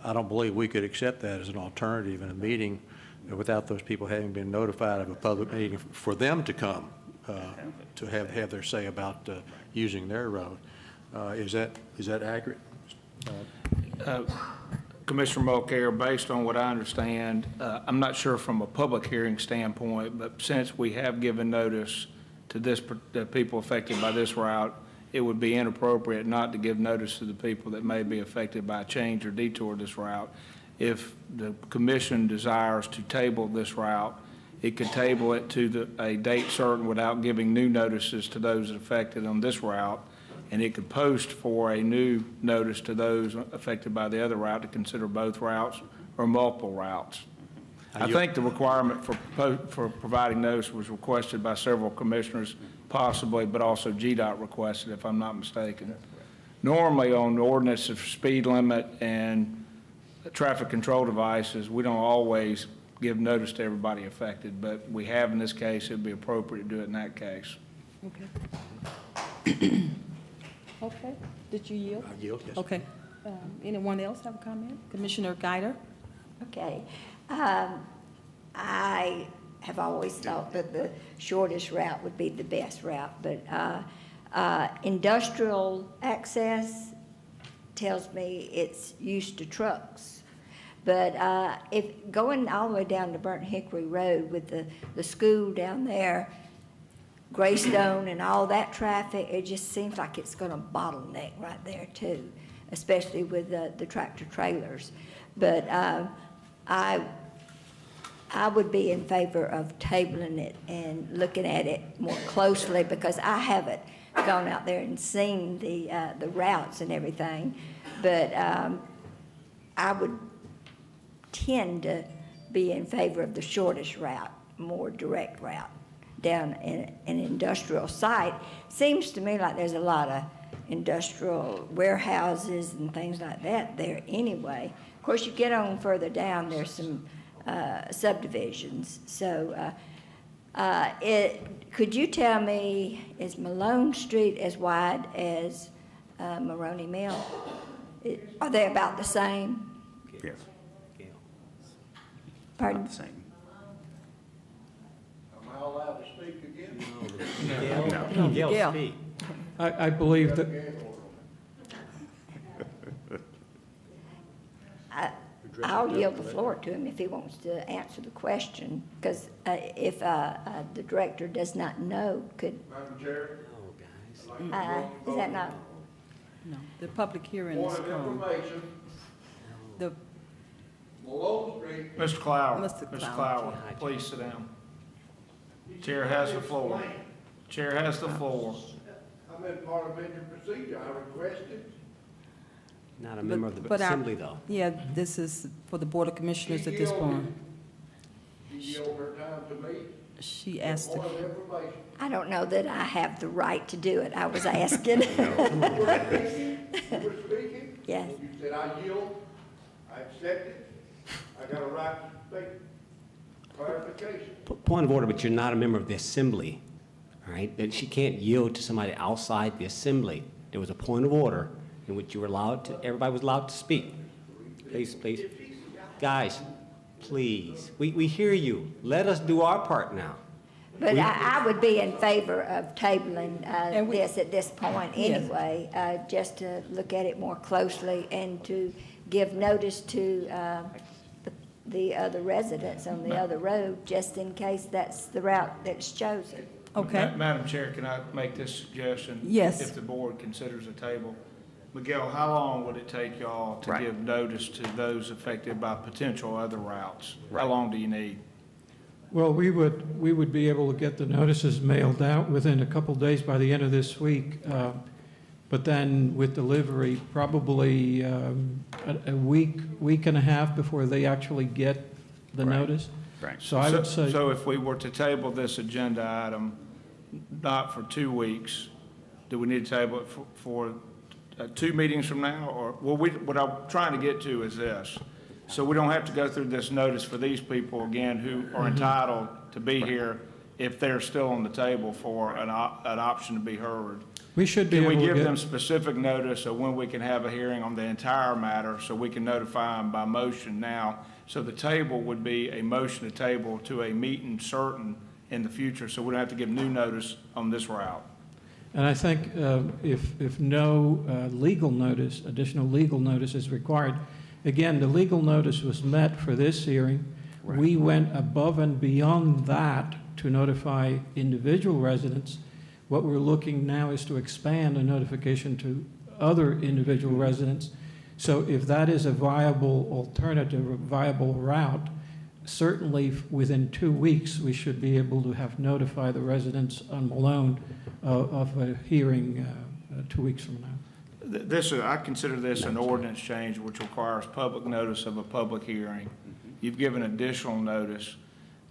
I don't believe we could accept that as an alternative in a meeting without those people having been notified of a public meeting for them to come to have their say about using their road. Is that accurate? Commissioner Mulcair, based on what I understand, I'm not sure from a public hearing standpoint, but since we have given notice to the people affected by this route, it would be inappropriate not to give notice to the people that may be affected by a change or detour this route. If the commission desires to table this route, it could table it to a date certain without giving new notices to those affected on this route, and it could post for a new notice to those affected by the other route to consider both routes or multiple routes. I think the requirement for providing notice was requested by several commissioners, possibly, but also GDOT requested, if I'm not mistaken. Normally, on the ordinance of speed limit and traffic control devices, we don't always give notice to everybody affected, but we have in this case. It'd be appropriate to do it in that case. Okay. Okay. Did you yield? I yield, yes. Okay. Anyone else have a comment? Commissioner Guider? Okay. I have always thought that the shortest route would be the best route, but industrial access tells me it's used to trucks. But if going all the way down to Burnt Hickory Road with the school down there, Greystone and all that traffic, it just seems like it's going to bottleneck right there too, especially with the tractor trailers. But I would be in favor of tabling it and looking at it more closely, because I haven't gone out there and seen the routes and everything. But I would tend to be in favor of the shortest route, more direct route down in an industrial site. Seems to me like there's a lot of industrial warehouses and things like that there anyway. Of course, you get on further down, there's some subdivisions. So could you tell me, is Malone Street as wide as Maroney Mill? Are they about the same? Yes. Pardon? About the same. Am I allowed to speak again? No. Gail, speak. I believe that, I'll yield the floor to him if he wants to answer the question, because if the director does not know, could, Madam Chair? is that not? No, the public hearing is Point of closed. information, The, Malone Street. Mr. Clower. Mr. Mr. Clower. Clower, please sit down. Chair has the floor. Chair has the floor. I'm in parliamentary procedure, I requested. Not a member of the but our- assembly, though. Yeah, this is for the Board of Commissioners at this point. She yielded her time to me. She asked, Point of information. I don't know that I have the right to do it. I was asking. You were speaking? Yes. You said, I yield, I accept it, I got a right to speak. Clarification. Point of order, but you're not a member of the assembly, all right? That she can't yield to somebody outside the assembly. There was a point of order in which you were allowed to, everybody was allowed to speak. Please, please. Guys, please, we hear you. Let us do our part now. But I would be in favor of tabling this at this point Yes. anyway, just to look at it more closely and to give notice to the other residents on the other road, just in case that's the route that's chosen. okay. Madam Chair, can I make this suggestion? Yes. If the board considers a table. Miguel, how long would it take y'all to Right. give notice to those affected by potential other routes? Right. How long do you need? well, we would be able to get the notices mailed out within a couple days by the end of this week. But then with delivery, probably a week and a half before they actually get the Right. notice. Right. So I would say, So if we were to table this agenda item, not for 2 weeks, do we need to table it for 2 meetings from now? Or, well, what I'm trying to get to is this. So we don't have to go through this notice for these people again who are entitled to be here if they're still on the table for an option to be heard. we should be Can able we to give them get, specific notice of when we can have a hearing on the entire matter so we can notify them by motion now? So the table would be a motion to table to a meeting certain in the future, so we don't have to give new notice on this route. and I think if no legal notice, additional legal notice is required, again, the legal notice was met for this hearing. We went above and beyond that to notify individual residents. What we're looking now is to expand a notification to other individual residents. So if that is a viable alternative, a viable route, certainly within 2 weeks, we should be able to have notified the residents on Malone of a hearing 2 weeks from now. I consider this an ordinance change which requires public notice of a public hearing. You've given additional notice.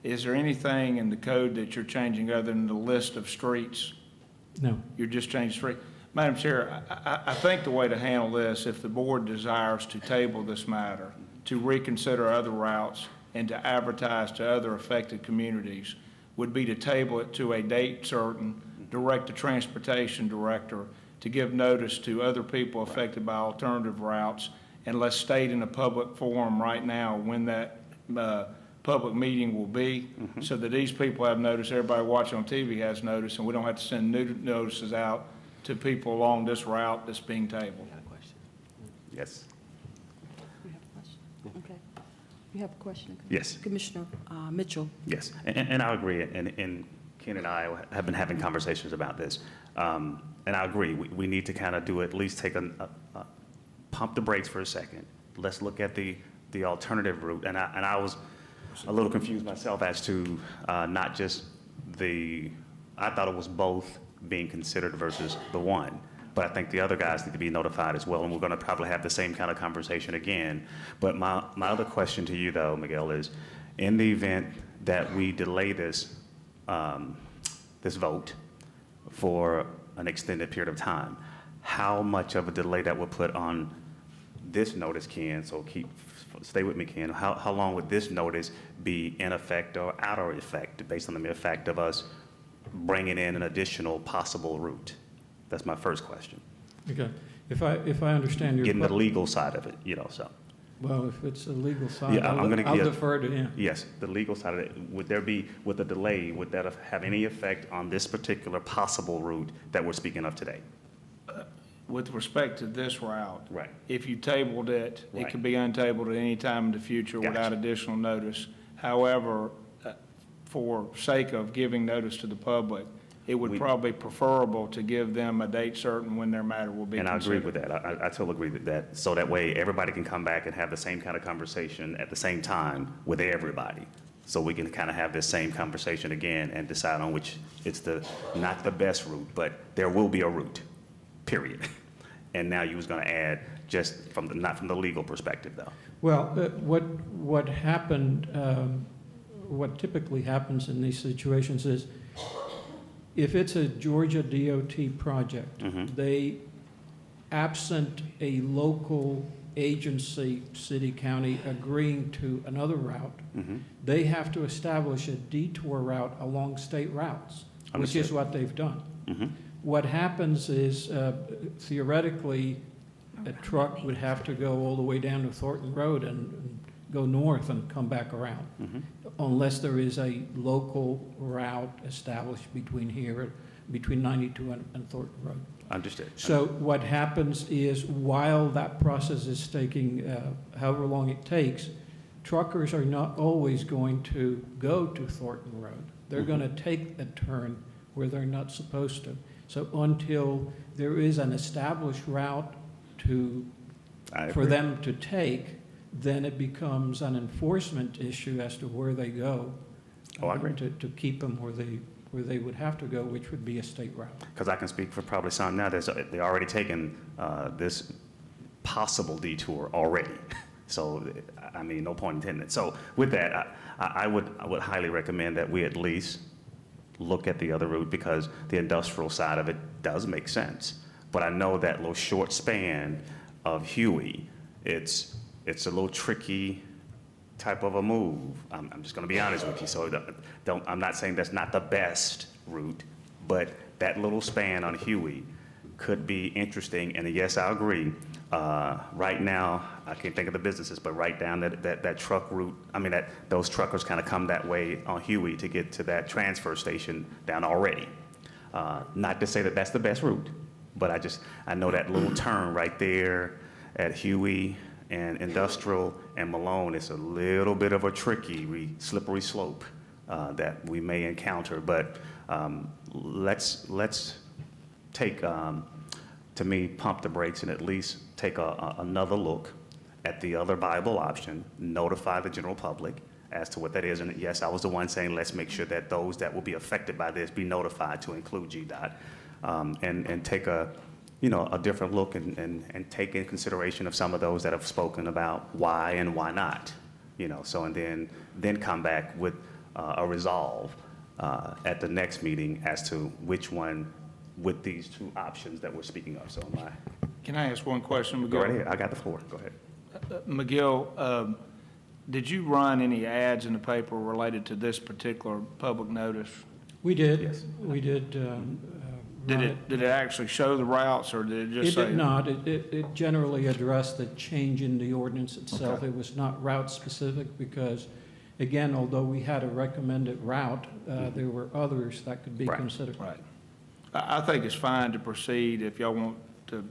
Is there anything in the code that you're changing other than the list of streets? No. You're just changing street. Madam Chair, I think the way to handle this, if the board desires to table this matter, to reconsider other routes and to advertise to other affected communities, would be to table it to a date certain, direct the transportation director to give notice to other people affected by alternative routes, and let's state in a public forum right now when that public meeting will be, so that these people have notice, everybody watching on TV has notice, and we don't have to send new notices out to people along this route that's being tabled. Yes. You have a question? Okay. You have a question? Yes. Commissioner Mitchell. Yes, and I agree, and Ken and I have been having conversations about this, and I agree, we need to kind of do at least take pump the brakes for a second. Let's look at the alternative route, and I was a little confused myself as to not just I thought it was both being considered versus the one, but I think the other guys need to be notified as well, and we're going to probably have the same kind of conversation again. But my other question to you, though, Miguel, is in the event that we delay this vote for an extended period of time, how much of a delay that would put on this notice, Ken, so stay with me, Ken. How long would this notice be in effect or out of effect based on the mere fact of us bringing in an additional possible route? That's my first question. Okay. If I understand your Getting the legal side of it, so. Well, if it's a legal side, Yeah, I'll defer to him. Yes, the legal side of it. With the delay, would that have any effect on this particular possible route that we're speaking of today? With respect to this route. Right. If you tabled it, Right. it could be untabled at any time in the future Gotcha. without additional notice. However, for sake of giving notice to the public, it would probably preferable to give them a date certain when their matter will be And I considered. agree with that. I totally agree with that. So that way, everybody can come back and have the same kind of conversation at the same time with everybody. So we can kind of have this same conversation again and decide on which it's not the best route, but there will be a route, period. And now you was going to add just not from the legal perspective, though. Well, what happened, what typically happens in these situations is, if it's a Georgia DOT project, they, absent a local agency, city, county, agreeing to another route, they have to establish a detour route along state routes, which is what they've done. What happens is, theoretically, a truck would have to go all the way down to Thornton Road and go north and come back around, unless there is a local route established between 92 and Thornton Road. Understood. So what happens is, while that process is taking however long it takes, truckers are not always going to go to Thornton Road. They're going to take a turn where they're not supposed to. So until there is an established route for them to take, then it becomes an enforcement issue as to where they go. I agree. To keep them where they would have to go, which would be a state route. Because I can speak for probably some now. They're already taken this possible detour already. So, I mean, no point intended. So with that, I would highly recommend that we at least look at the other route, because the industrial side of it does make sense. But I know that little short span of Huey, it's a little tricky type of a move. I'm just going to be honest with you. So I'm not saying that's not the best route, but that little span on Huey could be interesting. And yes, I agree. Right now, I can't think of the businesses, but right down that truck route, those truckers kind of come that way on Huey to get to that transfer station down already. Not to say that that's the best route, but I know that little turn right there at Huey and Industrial and Malone is a little bit of a tricky, slippery slope that we may encounter. But let's take, to me, pump the brakes and at least take another look at the other viable option, notify the general public as to what that is. And yes, I was the one saying, let's make sure that those that will be affected by this be notified, to include GDOT, and take a different look and take in consideration of some of those that have spoken about why and why not, so, and then come back with a resolve at the next meeting as to which one with these two options that we're speaking of. So Can I ask one question, McGill? Go right ahead. I got the floor. Go ahead. McGill, did you run any ads in the paper related to this particular public notice? We did. Yes. We did. Did it actually show the routes, or did it just say? It did not. It generally addressed the change in the ordinance itself. Okay. It was not route specific because, again, although we had a recommended route, there were others that could be considered. Right. I think it's fine to proceed if y'all want to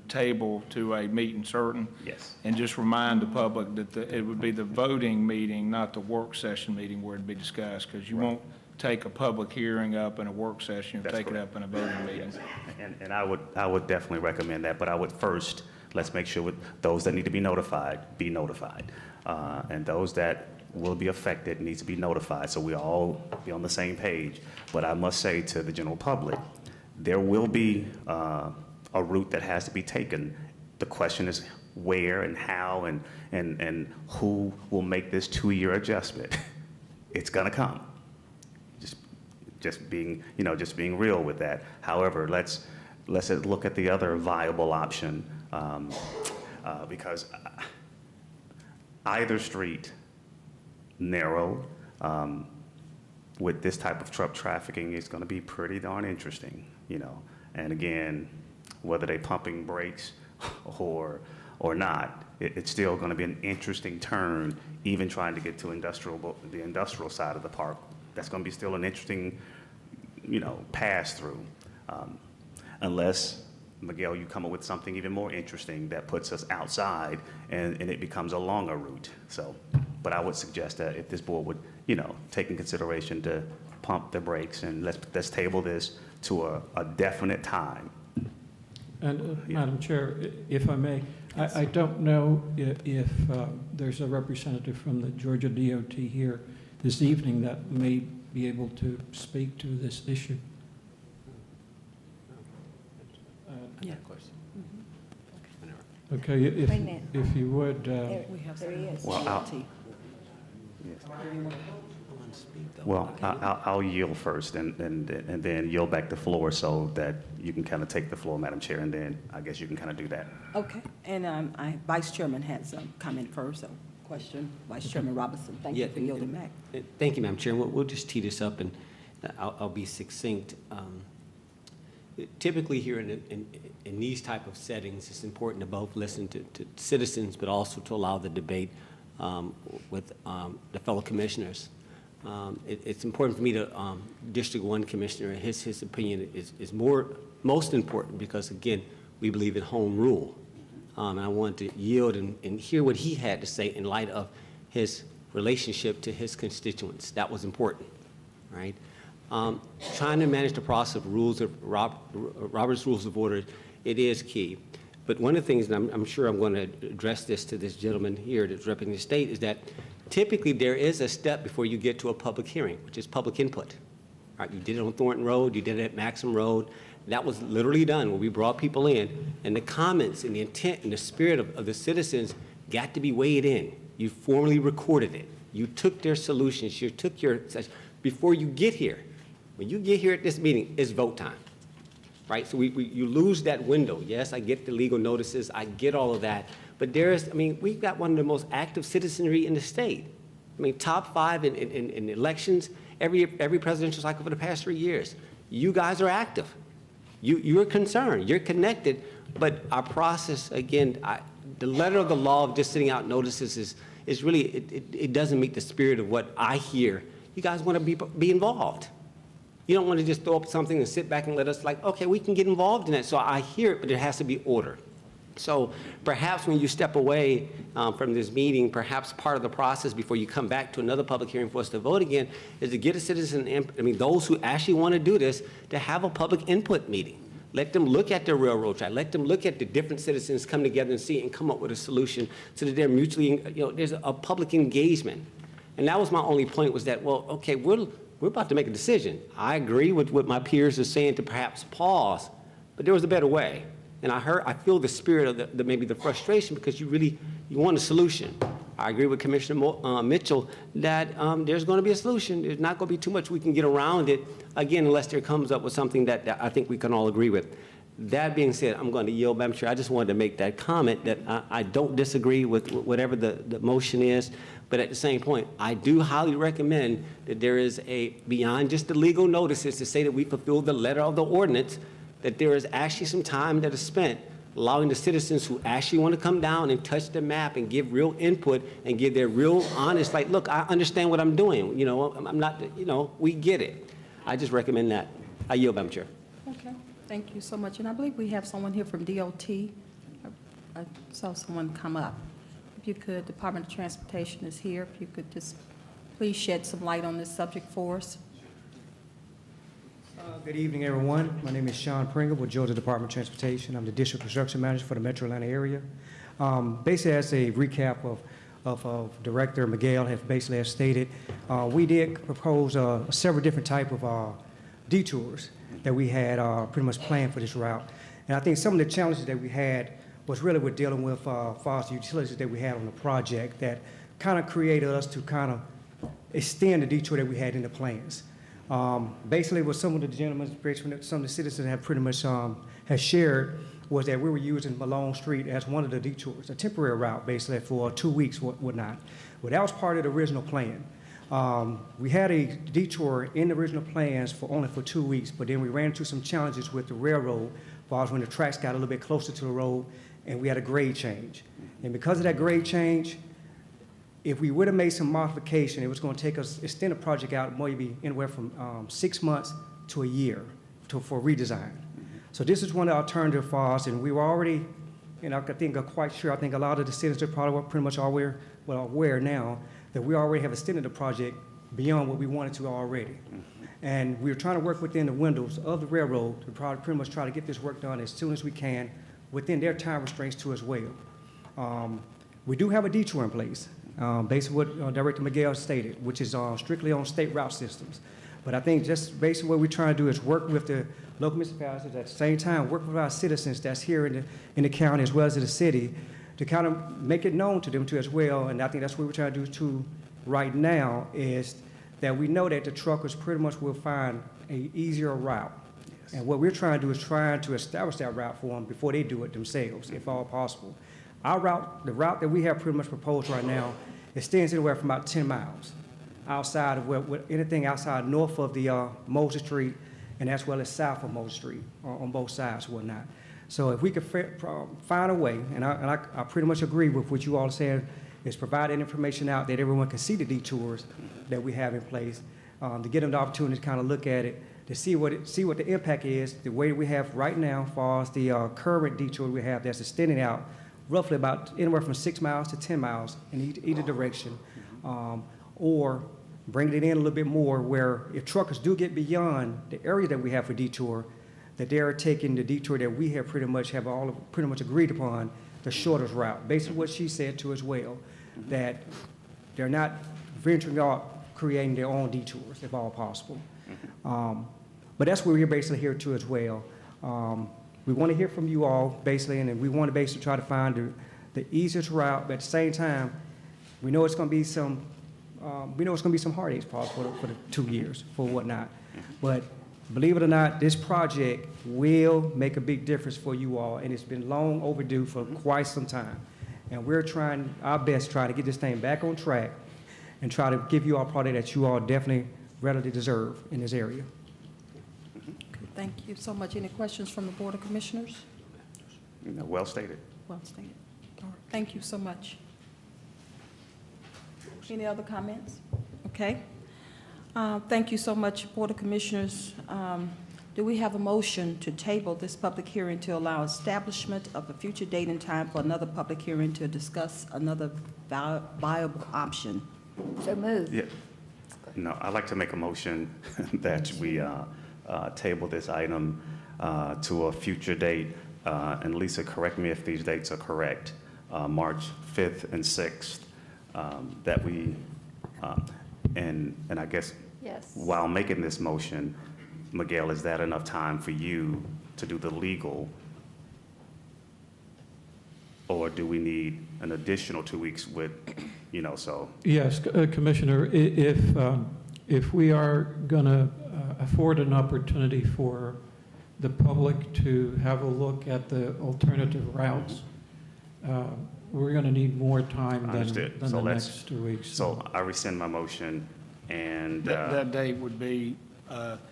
table to a meeting certain. Yes. And just remind the public that it would be the voting meeting, not the work session meeting where it'd be discussed, because you won't take a public hearing up in a work session, you'll take it up in a voting meeting. Yes. And I would definitely recommend that, but I would first, let's make sure with those that need to be notified, and those that will be affected needs to be notified, so we all be on the same page. But I must say to the general public, there will be a route that has to be taken. The question is where and how and who will make this 2-year adjustment. It's gonna come. Just being real with that. However, let's let's look at the other viable option, because either street narrow with this type of truck trafficking is going to be pretty darn interesting, you know. And again, whether they pumping brakes or not, it's still going to be an interesting turn, even trying to get to the industrial side of the park. That's going to be still an interesting, you know, pass through. Unless, Miguel, you come up with something even more interesting that puts us outside and it becomes a longer route. So, but I would suggest that if this board would, you know, take in consideration to pump the brakes and let's table this to a definite time. And Madam Chair, if I may, I don't know if there's a representative from the Georgia DOT here this evening that may be able to speak to this issue. Yeah. Okay, if you would. We have there is. Well, I'll yield first and then yield back the floor so that you can kind of take the floor, Madam Chair, and then I guess you can kind of do that. Okay, and Vice Chairman had some comment first, so question, Vice Chairman Robinson, thank you for yielding back. Thank you, Madam Chair. We'll just tee this up, and I'll be succinct. Typically here in these type of settings, it's important to both listen to citizens, but also to allow the debate with the fellow commissioners. It's important for me to, District 1 Commissioner, his opinion is most important because, again, we believe in home rule. And I want to yield and hear what he had to say in light of his relationship to his constituents. That was important, right? Trying to manage the process of Robert's Rules of Order, it is key. But one of the things, and I'm sure I'm going to address this to this gentleman here that's representing the state, is that typically there is a step before you get to a public hearing, which is public input. All right, you did it on Thornton Road, you did it at Maxim Road. That was literally done where we brought people in, and the comments and the intent and the spirit of the citizens got to be weighed in. You formally recorded it. You took their solutions, you took your, before you get here. When you get here at this meeting, it's vote time, right? So you lose that window. Yes, I get the legal notices, I get all of that, but we've got one of the most active citizenry in the state. I mean, top 5 in elections, every presidential cycle for the past 3 years. You guys are active. You're concerned, you're connected, but our process, again, the letter of the law of just sending out notices is really, it doesn't meet the spirit of what I hear. You guys want to be involved. You don't want to just throw up something and sit back and let us okay, we can get involved in that. So I hear it, but there has to be order. So perhaps when you step away from this meeting, perhaps part of the process before you come back to another public hearing for us to vote again is to get a citizen, those who actually want to do this, to have a public input meeting. Let them look at the railroad track. Let them look at the different citizens come together and see and come up with a solution so that they're mutually, there's a public engagement. And that was my only point, was that, well, okay, we're about to make a decision. I agree with what my peers are saying to perhaps pause, but there was a better way. And I feel the spirit of maybe the frustration because you want a solution. I agree with Commissioner Mitchell that there's going to be a solution. There's not going to be too much we can get around it, again, unless there comes up with something that I think we can all agree with. That being said, I'm going to yield, Madam Chair. I just wanted to make that comment that I don't disagree with whatever the motion is, but at the same point, I do highly recommend that there is beyond just the legal notices to say that we fulfill the letter of the ordinance, that there is actually some time that is spent allowing the citizens who actually want to come down and touch the map and give real input and give their real honest, look, I understand what I'm doing. I'm not, we get it. I just recommend that. I yield, Madam Chair. Okay, thank you so much. And I believe we have someone here from DOT. I saw someone come up. If you could, Department of Transportation is here. If you could just please shed some light on this subject for us. Good evening, everyone. My name is Sean Pringle with Georgia Department of Transportation. I'm the District Construction Manager for the Metro Atlanta area. Basically, as a recap of Director Miguel has stated, we did propose several different type of detours that we had pretty much planned for this route. And I think some of the challenges that we had was really with dealing with foster utilities that we had on the project that kind of created us to kind of extend the detour that we had in the plans. Basically, what some of the gentlemen, some of the citizens have pretty much has shared was that we were using Malone Street as one of the detours, a temporary route, basically for 2 weeks, whatnot. Well, that was part of the original plan. We had a detour in the original plans for only 2 weeks, but then we ran into some challenges with the railroad, as far as when the tracks got a little bit closer to the road, and we had a grade change. And because of that grade change, if we would have made some modification, it was going to take us, extend the project out maybe anywhere from 6 months to a year for redesign. So this is one alternative for us, and we were already, and I think I'm quite sure, I think a lot of the citizens are probably pretty much aware now that we already have extended the project beyond what we wanted to already. And we're trying to work within the windows of the railroad to pretty much try to get this work done as soon as we can within their time restraints too as well. We do have a detour in place, based on what Director Miguel stated, which is strictly on state route systems. But I think just basically what we're trying to do is work with the local municipalities, at the same time work with our citizens that's here in the county as well as in the city to kind of make it known to them too as well. And I think that's what we're trying to do too right now, is that we know that the truckers pretty much will find an easier route. Yes. And what we're trying to do is trying to establish that route for them before they do it themselves, if all possible. Our route, the route that we have pretty much proposed right now, extends anywhere from about 10 miles outside of anything outside north of the Moses Street and as well as south of Moses Street on both sides and whatnot. So if we could find a way, and I pretty much agree with what you all are saying, is provide that information out that everyone can see the detours that we have in place, to get them the opportunity to kind of look at it, to see what the impact is, the way we have right now as far as the current detour we have that's extending out roughly about anywhere from 6 miles to 10 miles in either direction, or bringing it in a little bit more where if truckers do get beyond the area that we have for detour, that they're taking the detour that we have pretty much agreed upon, the shortest route. Basically what she said too as well, that they're not venturing out creating their own detours if all possible. But that's what we're basically here too as well. We want to hear from you all basically, and we want to basically try to find the easiest route, but at the same time, we know it's going to be some heartaches probably for the 2 years, for whatnot. But believe it or not, this project will make a big difference for you all, and it's been long overdue for quite some time. And we're trying our best to get this thing back on track and try to give you all a product that you all definitely readily deserve in this area. Thank you so much. Any questions from the Board of Commissioners? No, well stated. Well stated. All right. Thank you so much. Any other comments? Okay. Thank you so much, Board of Commissioners. Do we have a motion to table this public hearing to allow establishment of a future date and time for another public hearing to discuss another viable option? So moved. Yeah. No, I'd like to make a motion that we table this item to a future date. And Lisa, correct me if these dates are correct. March 5th and 6th. That we, and I guess yes. While making this motion, Miguel, is that enough time for you to do the legal? Or do we need an additional 2 weeks with, so? Yes, Commissioner, if we are going to afford an opportunity for the public to have a look at the alternative routes, we're going to need more time than the next 2 weeks. So I rescind my motion, and that date would be,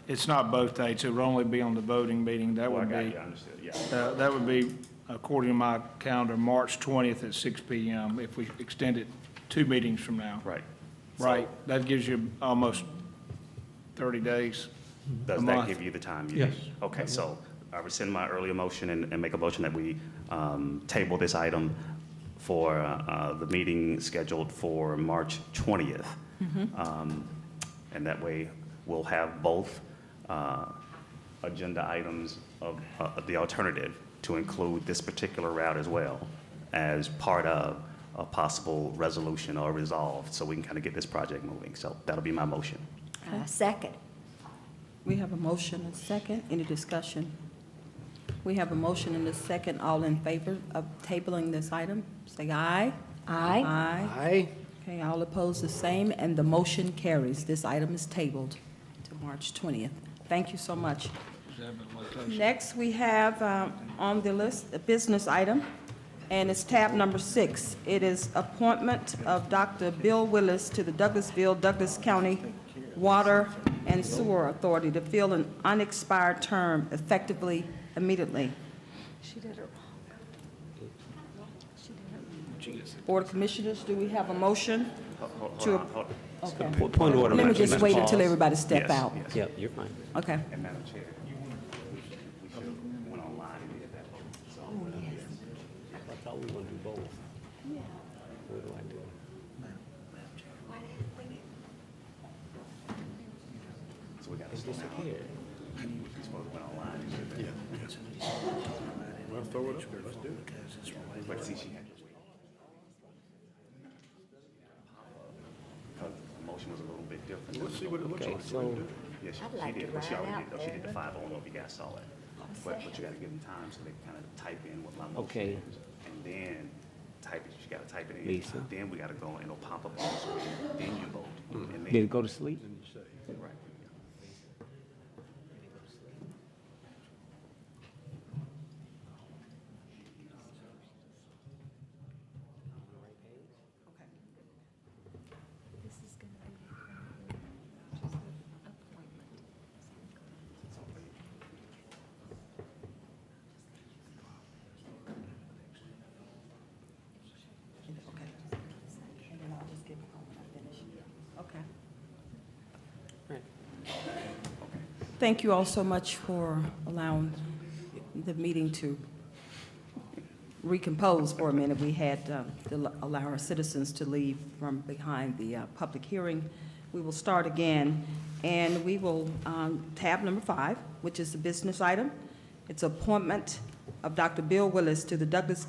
it's not both dates, it would only be on the voting meeting. That would be, understood, yeah. That would be, according to my calendar, March 20th at 6 p.m. if we extend it 2 meetings from now. Right. Right, that gives you almost 30 days. Does that give you the time? Yes. Okay, so I rescind my earlier motion and make a motion that we table this item for the meeting scheduled for March 20th. And that way we'll have both agenda items of the alternative to include this particular route as well as part of a possible resolution or resolve, so we can kind of get this project moving. So that'll be my motion. Second. We have a motion and a second. Any discussion? We have a motion and a second. All in favor of tabling this item, say aye. Aye. Aye. Aye. Okay, all opposed the same, and the motion carries. This item is tabled to March 20th. Thank you so much. Next, we have on the list a business item, and it's tab number 6. It is appointment of Dr. Bill Willis to the Douglas County Water and Sewer Authority to fill an unexpired term effectively immediately. She did it wrong. Board of Commissioners, do we have a motion? Hold on. Okay. Point of order. Let me just Madam wait Chair. until everybody step Yes, out. yes. Yeah, you're fine. Okay. And Madam Chair, we should have went online and did that. So, I thought we were going to do both. Yeah. What do I do? so we got to It's slow down. disappeared. We're supposed to went online and did that. Well, throw it up there, let's do it. But see, she had to wait. Because the motion was a little bit different. Let's see what it looks Okay, like. so Yes, I'd she like to did, but she ride already out did, though. She did the there. 5-0, I don't know if you guys saw it. But you got to give them time so they kind of type in what my Okay. motion is. And then type it, you got to type it in. Lisa. Then we got to go and it'll pop up on the screen, then you vote. And Did then, it go to sleep? right. This is going to be just an appointment. And then I'll just give it home when I finish. Okay. Right. Thank you all so much for allowing the meeting to recompose for a minute. We had to allow our citizens to leave from behind the public hearing. We will start again, and we will, tab number 5, which is the business item. It's appointment of Dr. Bill Willis to the Douglas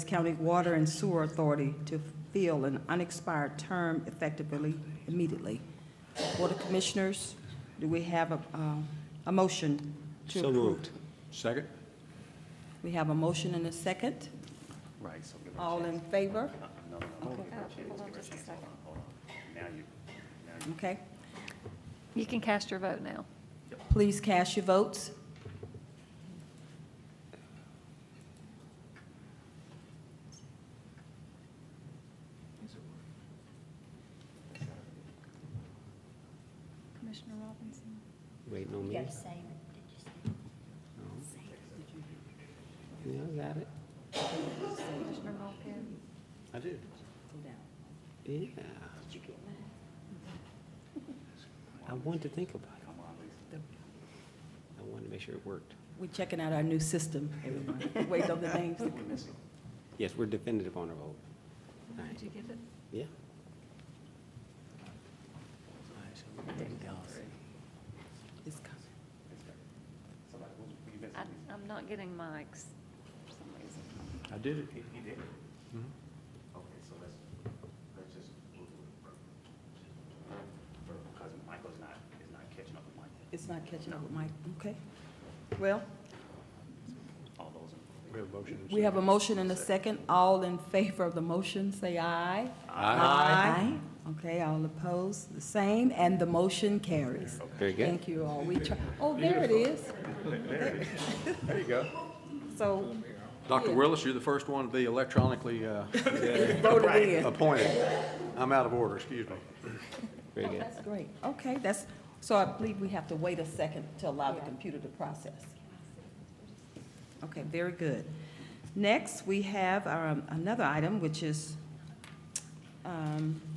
County Water and Sewer Authority to fill an unexpired term effectively immediately. Board of Commissioners, do we have a motion to So approve? moved. Second? We have a motion and a second. Right, so give her a All chance. in favor? No. Okay. Give her a chance, Hold on give her a just a chance. second. Hold on. Now you. Okay. You can cast your vote now. Please cast your votes. Commissioner Robinson. Waiting on You me. gotta save it. Did you save it? Yeah, I got it. Commissioner Marquez. I did. Yeah. I wanted to think about it. I wanted to make sure it worked. We're checking out our new system, everyone. Wait on the names. Yes, we're definitive on our vote. All right. Did you get it? Yeah. It's coming. I'm not getting mics for some reason. I did it. He did. Mhm. Okay, so let's just, because Michael's is not catching up with Mike. It's not catching up with Mike. Okay. Well, All those in We have a motion. and a we have a second. motion and a second. All in favor of the motion, say aye. Aye. Okay, all opposed, the same, and the motion carries. Very good. Thank you all. We try, oh, there it is. There you go. So, Dr. Willis, you're the first one to be electronically voted in. appointed. I'm out of order, excuse me. Very good. That's great. Okay, so I believe we have to wait a second to allow the computer to process. Okay, very good. Next, we have another item, which is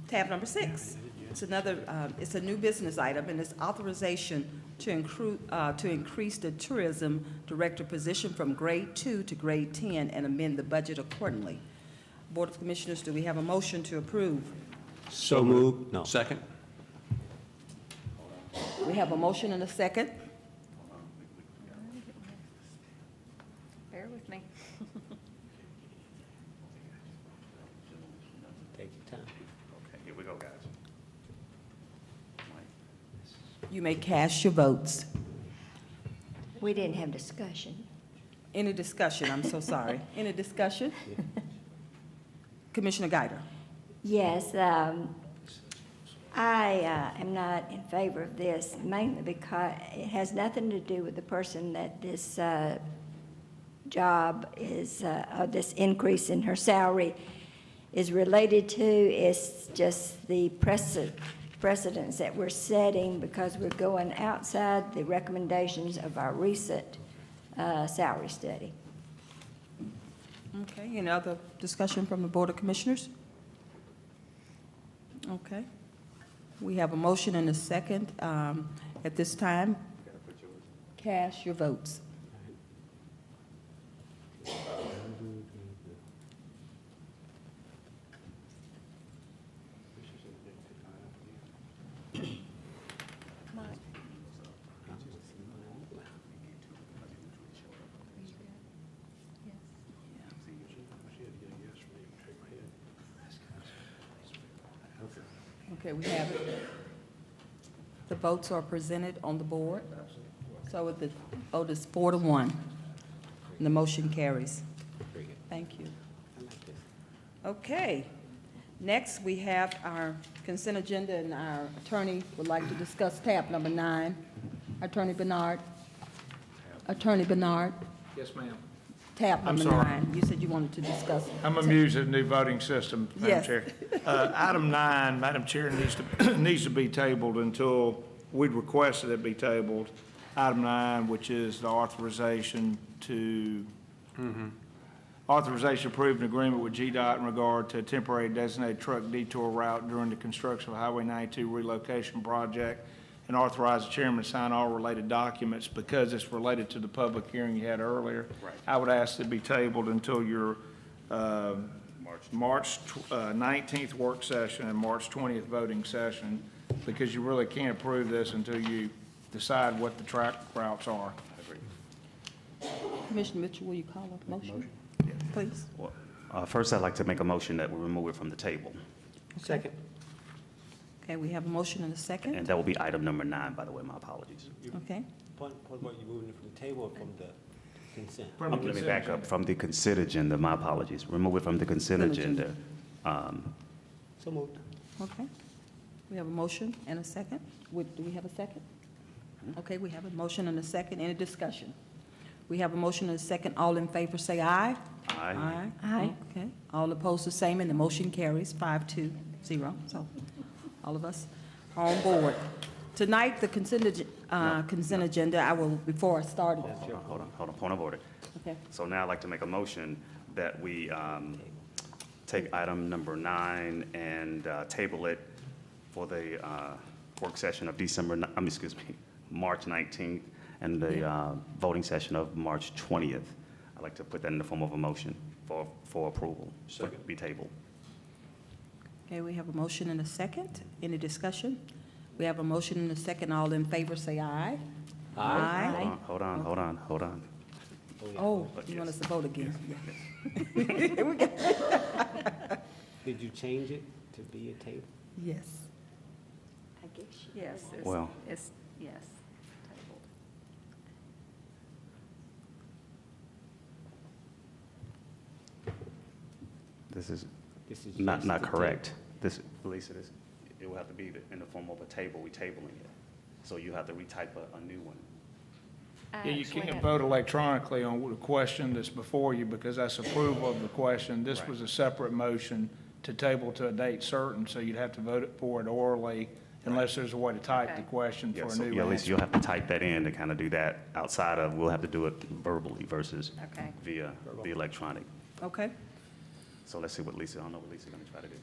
tab number 6. It's it's a new business item, and it's authorization to increase the tourism director position from grade 2 to grade 10 and amend the budget accordingly. Board of Commissioners, do we have a motion to approve? So moved. No. Second? We have a motion and a second. Bear with me. Take your time. Okay, here we go, guys. You may cast your votes. We didn't have discussion. Any discussion? I'm so sorry. Any discussion? Commissioner Guider? Yes, I am not in favor of this, mainly because it has nothing to do with the person that this job is, this increase in her salary is related to. It's just the precedents that we're setting because we're going outside the recommendations of our recent salary study. Okay, any other discussion from the Board of Commissioners? Okay. We have a motion and a second. At this time, cast your votes. Okay, we have it. The votes are presented on the board. So the vote is 4-1, and the motion carries. Thank you. Okay. Next, we have our consent agenda, and our attorney would like to discuss tab number 9. Attorney Bernard. Attorney Bernard, Yes, ma'am. tab I'm number sorry. 9. You said you wanted to discuss. I'm amused at the new voting system, Madam Yes. Chair. Item 9, Madam Chair, needs to be tabled until, we'd requested it be tabled. Item 9, which is the authorization to, authorization to approve an agreement with GDOT in regard to a temporary designated truck detour route during the construction of Highway 92 relocation project, and authorize the chairman to sign all related documents. Because it's related to the public hearing you had earlier, I would ask it be tabled until your March 19th work session and March 20th voting session, because you really can't approve this until you decide what the track routes are. Commissioner Mitchell, will you call a motion? Please. Well, first, I'd like to make a motion that we remove it from the table, Second. Okay, we have a motion and a second. and that will be item number 9, by the way, my apologies. Okay. What about you moving it from the table or from the consent? Let me back up, from the consent agenda, my apologies. Remove it from the consent Consent agenda. So moved. Okay. We have a motion and a second. Do we have a second? Okay, we have a motion and a second. Any discussion? We have a motion and a second. All in favor, say aye. Aye. Aye. Okay. All opposed, the same, and the motion carries 5-0. So all of us are on board. Tonight, the consent agenda, I will, before I start. Hold on, point of order. Okay. So now I'd like to make a motion that we take item number 9 and table it for the work session of March 19th, and the voting session of March 20th. I'd like to put that in the form of a motion for approval, for it to be tabled. Okay, we have a motion and a second. Any discussion? We have a motion and a second. All in favor, say aye. Aye. Hold on. Oh, you want us to vote again? Did you change it to be a table? Yes. I guess. Yes, Well- it's, yes. Tabled. This is This is not just not the correct. This, Lisa, it will have to be in the form of a table. We tabling it. So you have to retype a new one. Yeah, you can't vote electronically on the question that's before you, because that's approval of the question. This was a separate motion to table to a date certain, so you'd have to vote for it orally unless there's a way to type the question for a So, new yeah, Lisa, answer. you'll have to type that in to kind of do that outside of, we'll have to do it verbally versus Okay. via the electronic. Okay. So let's see what Lisa, I don't know what Lisa's going to try to do.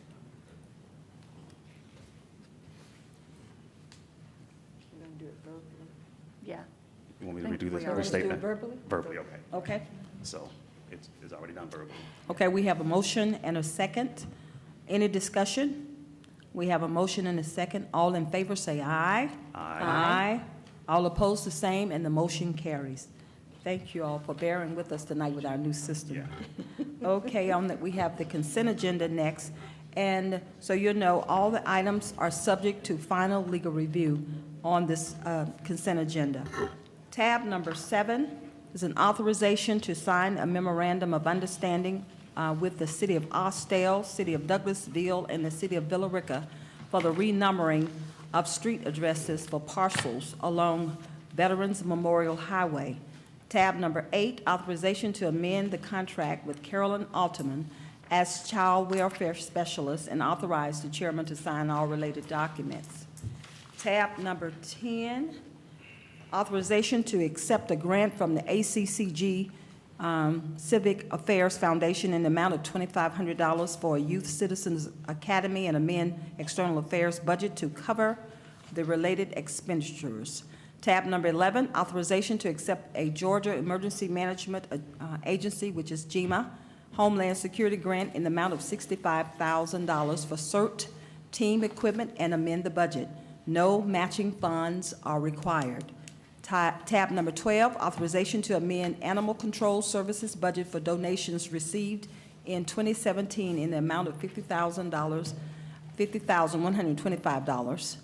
We're going to do it verbally. Yeah. You want me to Think redo this we already statement? do it verbally? Verbally, okay. Okay. So it's already done verbally. Okay, we have a motion and a second. Any discussion? We have a motion and a second. All in favor, say aye. Aye. All opposed, the same, and the motion carries. Thank you all for bearing with us tonight with our new system. Okay, on that, we have the consent agenda next. And so you know, all the items are subject to final legal review on this consent agenda. Tab number 7 is an authorization to sign a memorandum of understanding with the City of Austell, City of Douglasville, and the City of Villa Rica for the renumbering of street addresses for parcels along Veterans Memorial Highway. Tab number 8, authorization to amend the contract with Carolyn Altman as Child Welfare Specialist and authorize the chairman to sign all related documents. Tab number 10, authorization to accept a grant from the ACCG Civic Affairs Foundation in the amount of $2,500 for a Youth Citizens Academy and amend external affairs budget to cover the related expenditures. Tab number 11, authorization to accept a Georgia Emergency Management Agency, which is GEMA, Homeland Security grant in the amount of $65,000 for CERT team equipment and amend the budget. No matching funds are required. Tab number 12, authorization to amend Animal Control Services budget for donations received in 2017 in the amount of $50,125.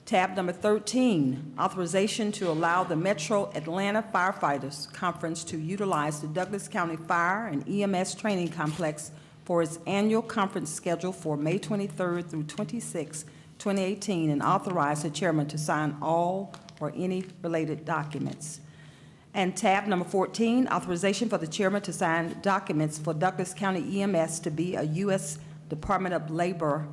Tab number 13, authorization to allow the Metro Atlanta Firefighters Conference to utilize the Douglas County Fire and EMS Training Complex for its annual conference schedule for May 23rd through 26, 2018, and authorize the chairman to sign all or any related documents. And tab number 14, authorization for the chairman to sign documents for Douglas County EMS to be a U.S. Department of Labor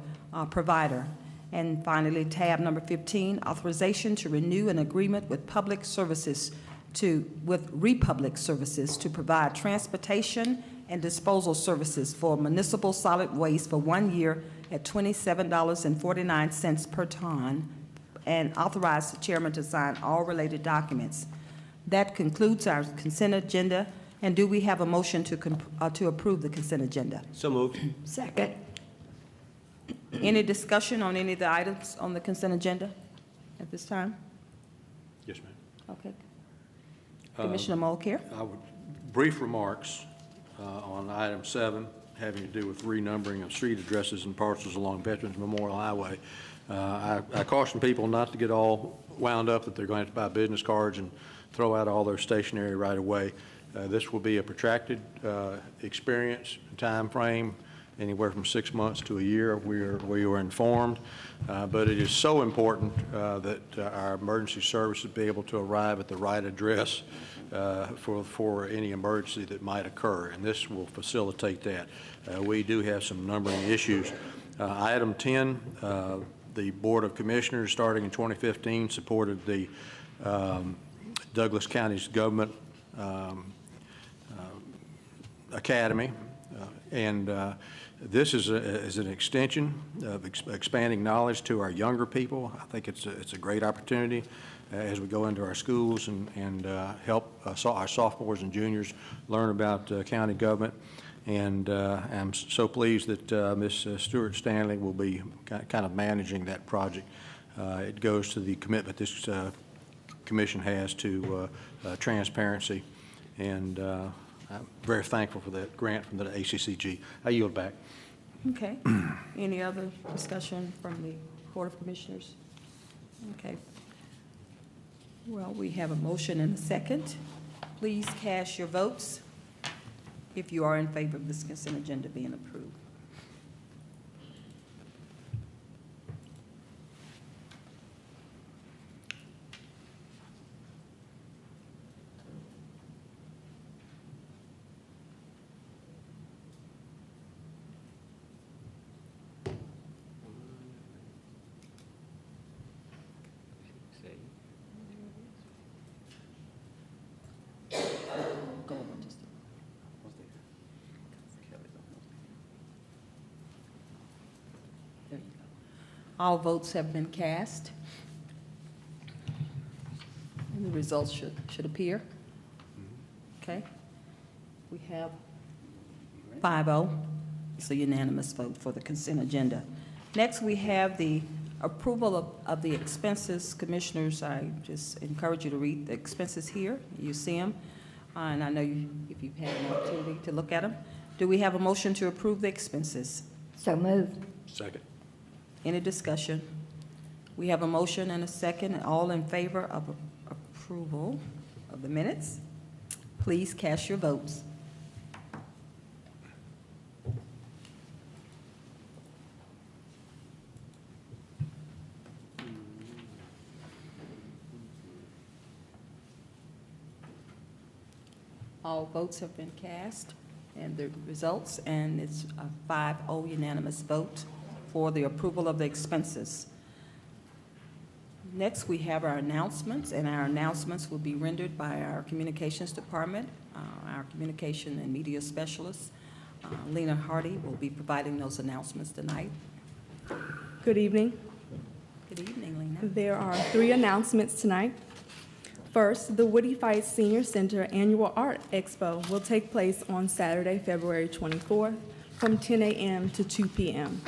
provider. And finally, tab number 15, authorization to renew an agreement with Republic Services to provide transportation and disposal services for municipal solid waste for 1 year at $27.49 per ton, and authorize the chairman to sign all related documents. That concludes our consent agenda. And do we have a motion to approve the consent agenda? So moved. Second. Any discussion on any of the items on the consent agenda at this time? Yes, ma'am. Okay. Commissioner Mulcair? Brief remarks on item 7, having to do with renumbering of street addresses and parcels along Veterans Memorial Highway. I caution people not to get all wound up that they're going to have to buy business cards and throw out all their stationery right away. This will be a protracted experience, time frame, anywhere from 6 months to a year. We were informed, but it is so important that our emergency services be able to arrive at the right address for any emergency that might occur, and this will facilitate that. We do have some numbering issues. Item 10, the Board of Commissioners, starting in 2015, supported the Douglas County's Government Academy, and this is an extension of expanding knowledge to our younger people. I think it's a great opportunity as we go into our schools and help our sophomores and juniors learn about county government. And I'm so pleased that Ms. Stewart Stanley will be kind of managing that project. It goes to the commitment this commission has to transparency, and I'm very thankful for that grant from the ACCG. I yield back. Okay. Any other discussion from the Board of Commissioners? Okay. Well, we have a motion and a second. Please cast your votes if you are in favor of this consent agenda being approved. There you go. All votes have been cast. And the results should appear. Okay. We have 5-0. It's a unanimous vote for the consent agenda. Next, we have the approval of the expenses. Commissioners, I just encourage you to read the expenses here. You see them. And I know if you've had an opportunity to look at them. Do we have a motion to approve the expenses? So moved. Second. Any discussion? We have a motion and a second. All in favor of approval of the minutes? Please cast your votes. All votes have been cast, and the results, and it's a 5-0 unanimous vote for the approval of the expenses. Next, we have our announcements, and our announcements will be rendered by our Communications Department. Our Communication and Media Specialist, Lena Hardy, will be providing those announcements tonight. Good evening. Good evening, Lena. There are 3 announcements tonight. First, the Woody Fight Senior Center Annual Art Expo will take place on Saturday, February 24th from 10 a.m. to 2 p.m.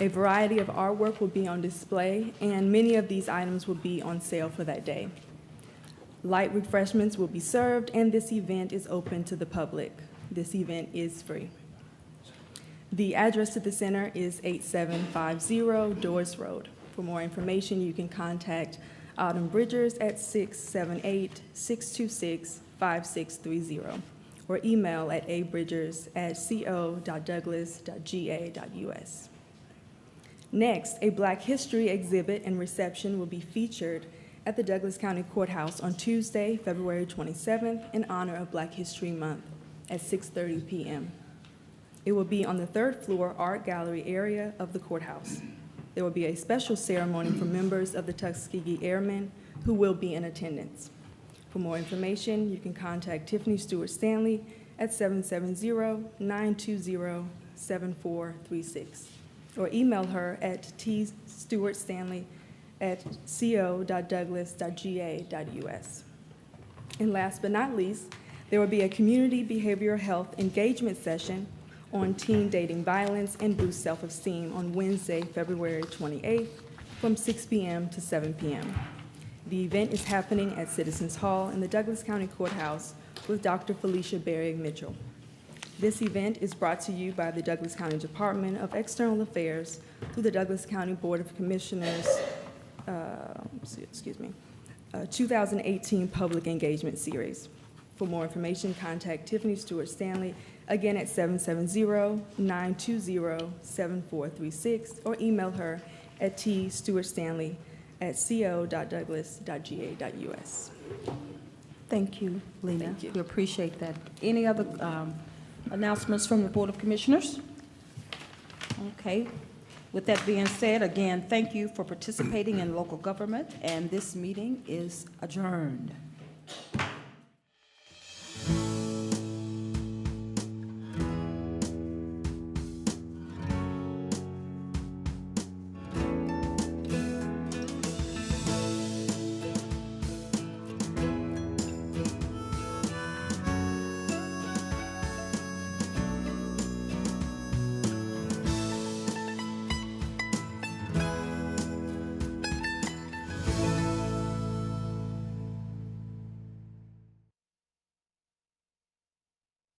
A variety of artwork will be on display, and many of these items will be on sale for that day. Light refreshments will be served, and this event is open to the public. This event is free. The address to the center is 8750 Doors Road. For more information, you can contact Autumn Bridgers at 678-626-5630 or email at abridgers@co.douglas.ga.us. Next, a Black History exhibit and reception will be featured at the Douglas County Courthouse on Tuesday, February 27th in honor of Black History Month at 6:30 p.m. It will be on the 3rd floor art gallery area of the courthouse. There will be a special ceremony for members of the Tuskegee Airmen who will be in attendance. For more information, you can contact Tiffany Stewart Stanley at 770-920-7436 or email her at tstewartstanley@co.douglas.ga.us. And last but not least, there will be a community behavioral health engagement session on teen dating violence and boost self-esteem on Wednesday, February 28th from 6 p.m. to 7 p.m. The event is happening at Citizens Hall in the Douglas County Courthouse with Dr. Felicia Berry Mitchell. This event is brought to you by the Douglas County Department of External Affairs through the Douglas County Board of Commissioners, 2018 Public Engagement Series. For more information, contact Tiffany Stewart Stanley, again at 770-920-7436, or email her at tstewartstanley@co.douglas.ga.us. Thank you, Lena. Thank you. We appreciate that. Any other announcements from the Board of Commissioners? Okay. With that being said, again, thank you for participating in local government, and this meeting is adjourned.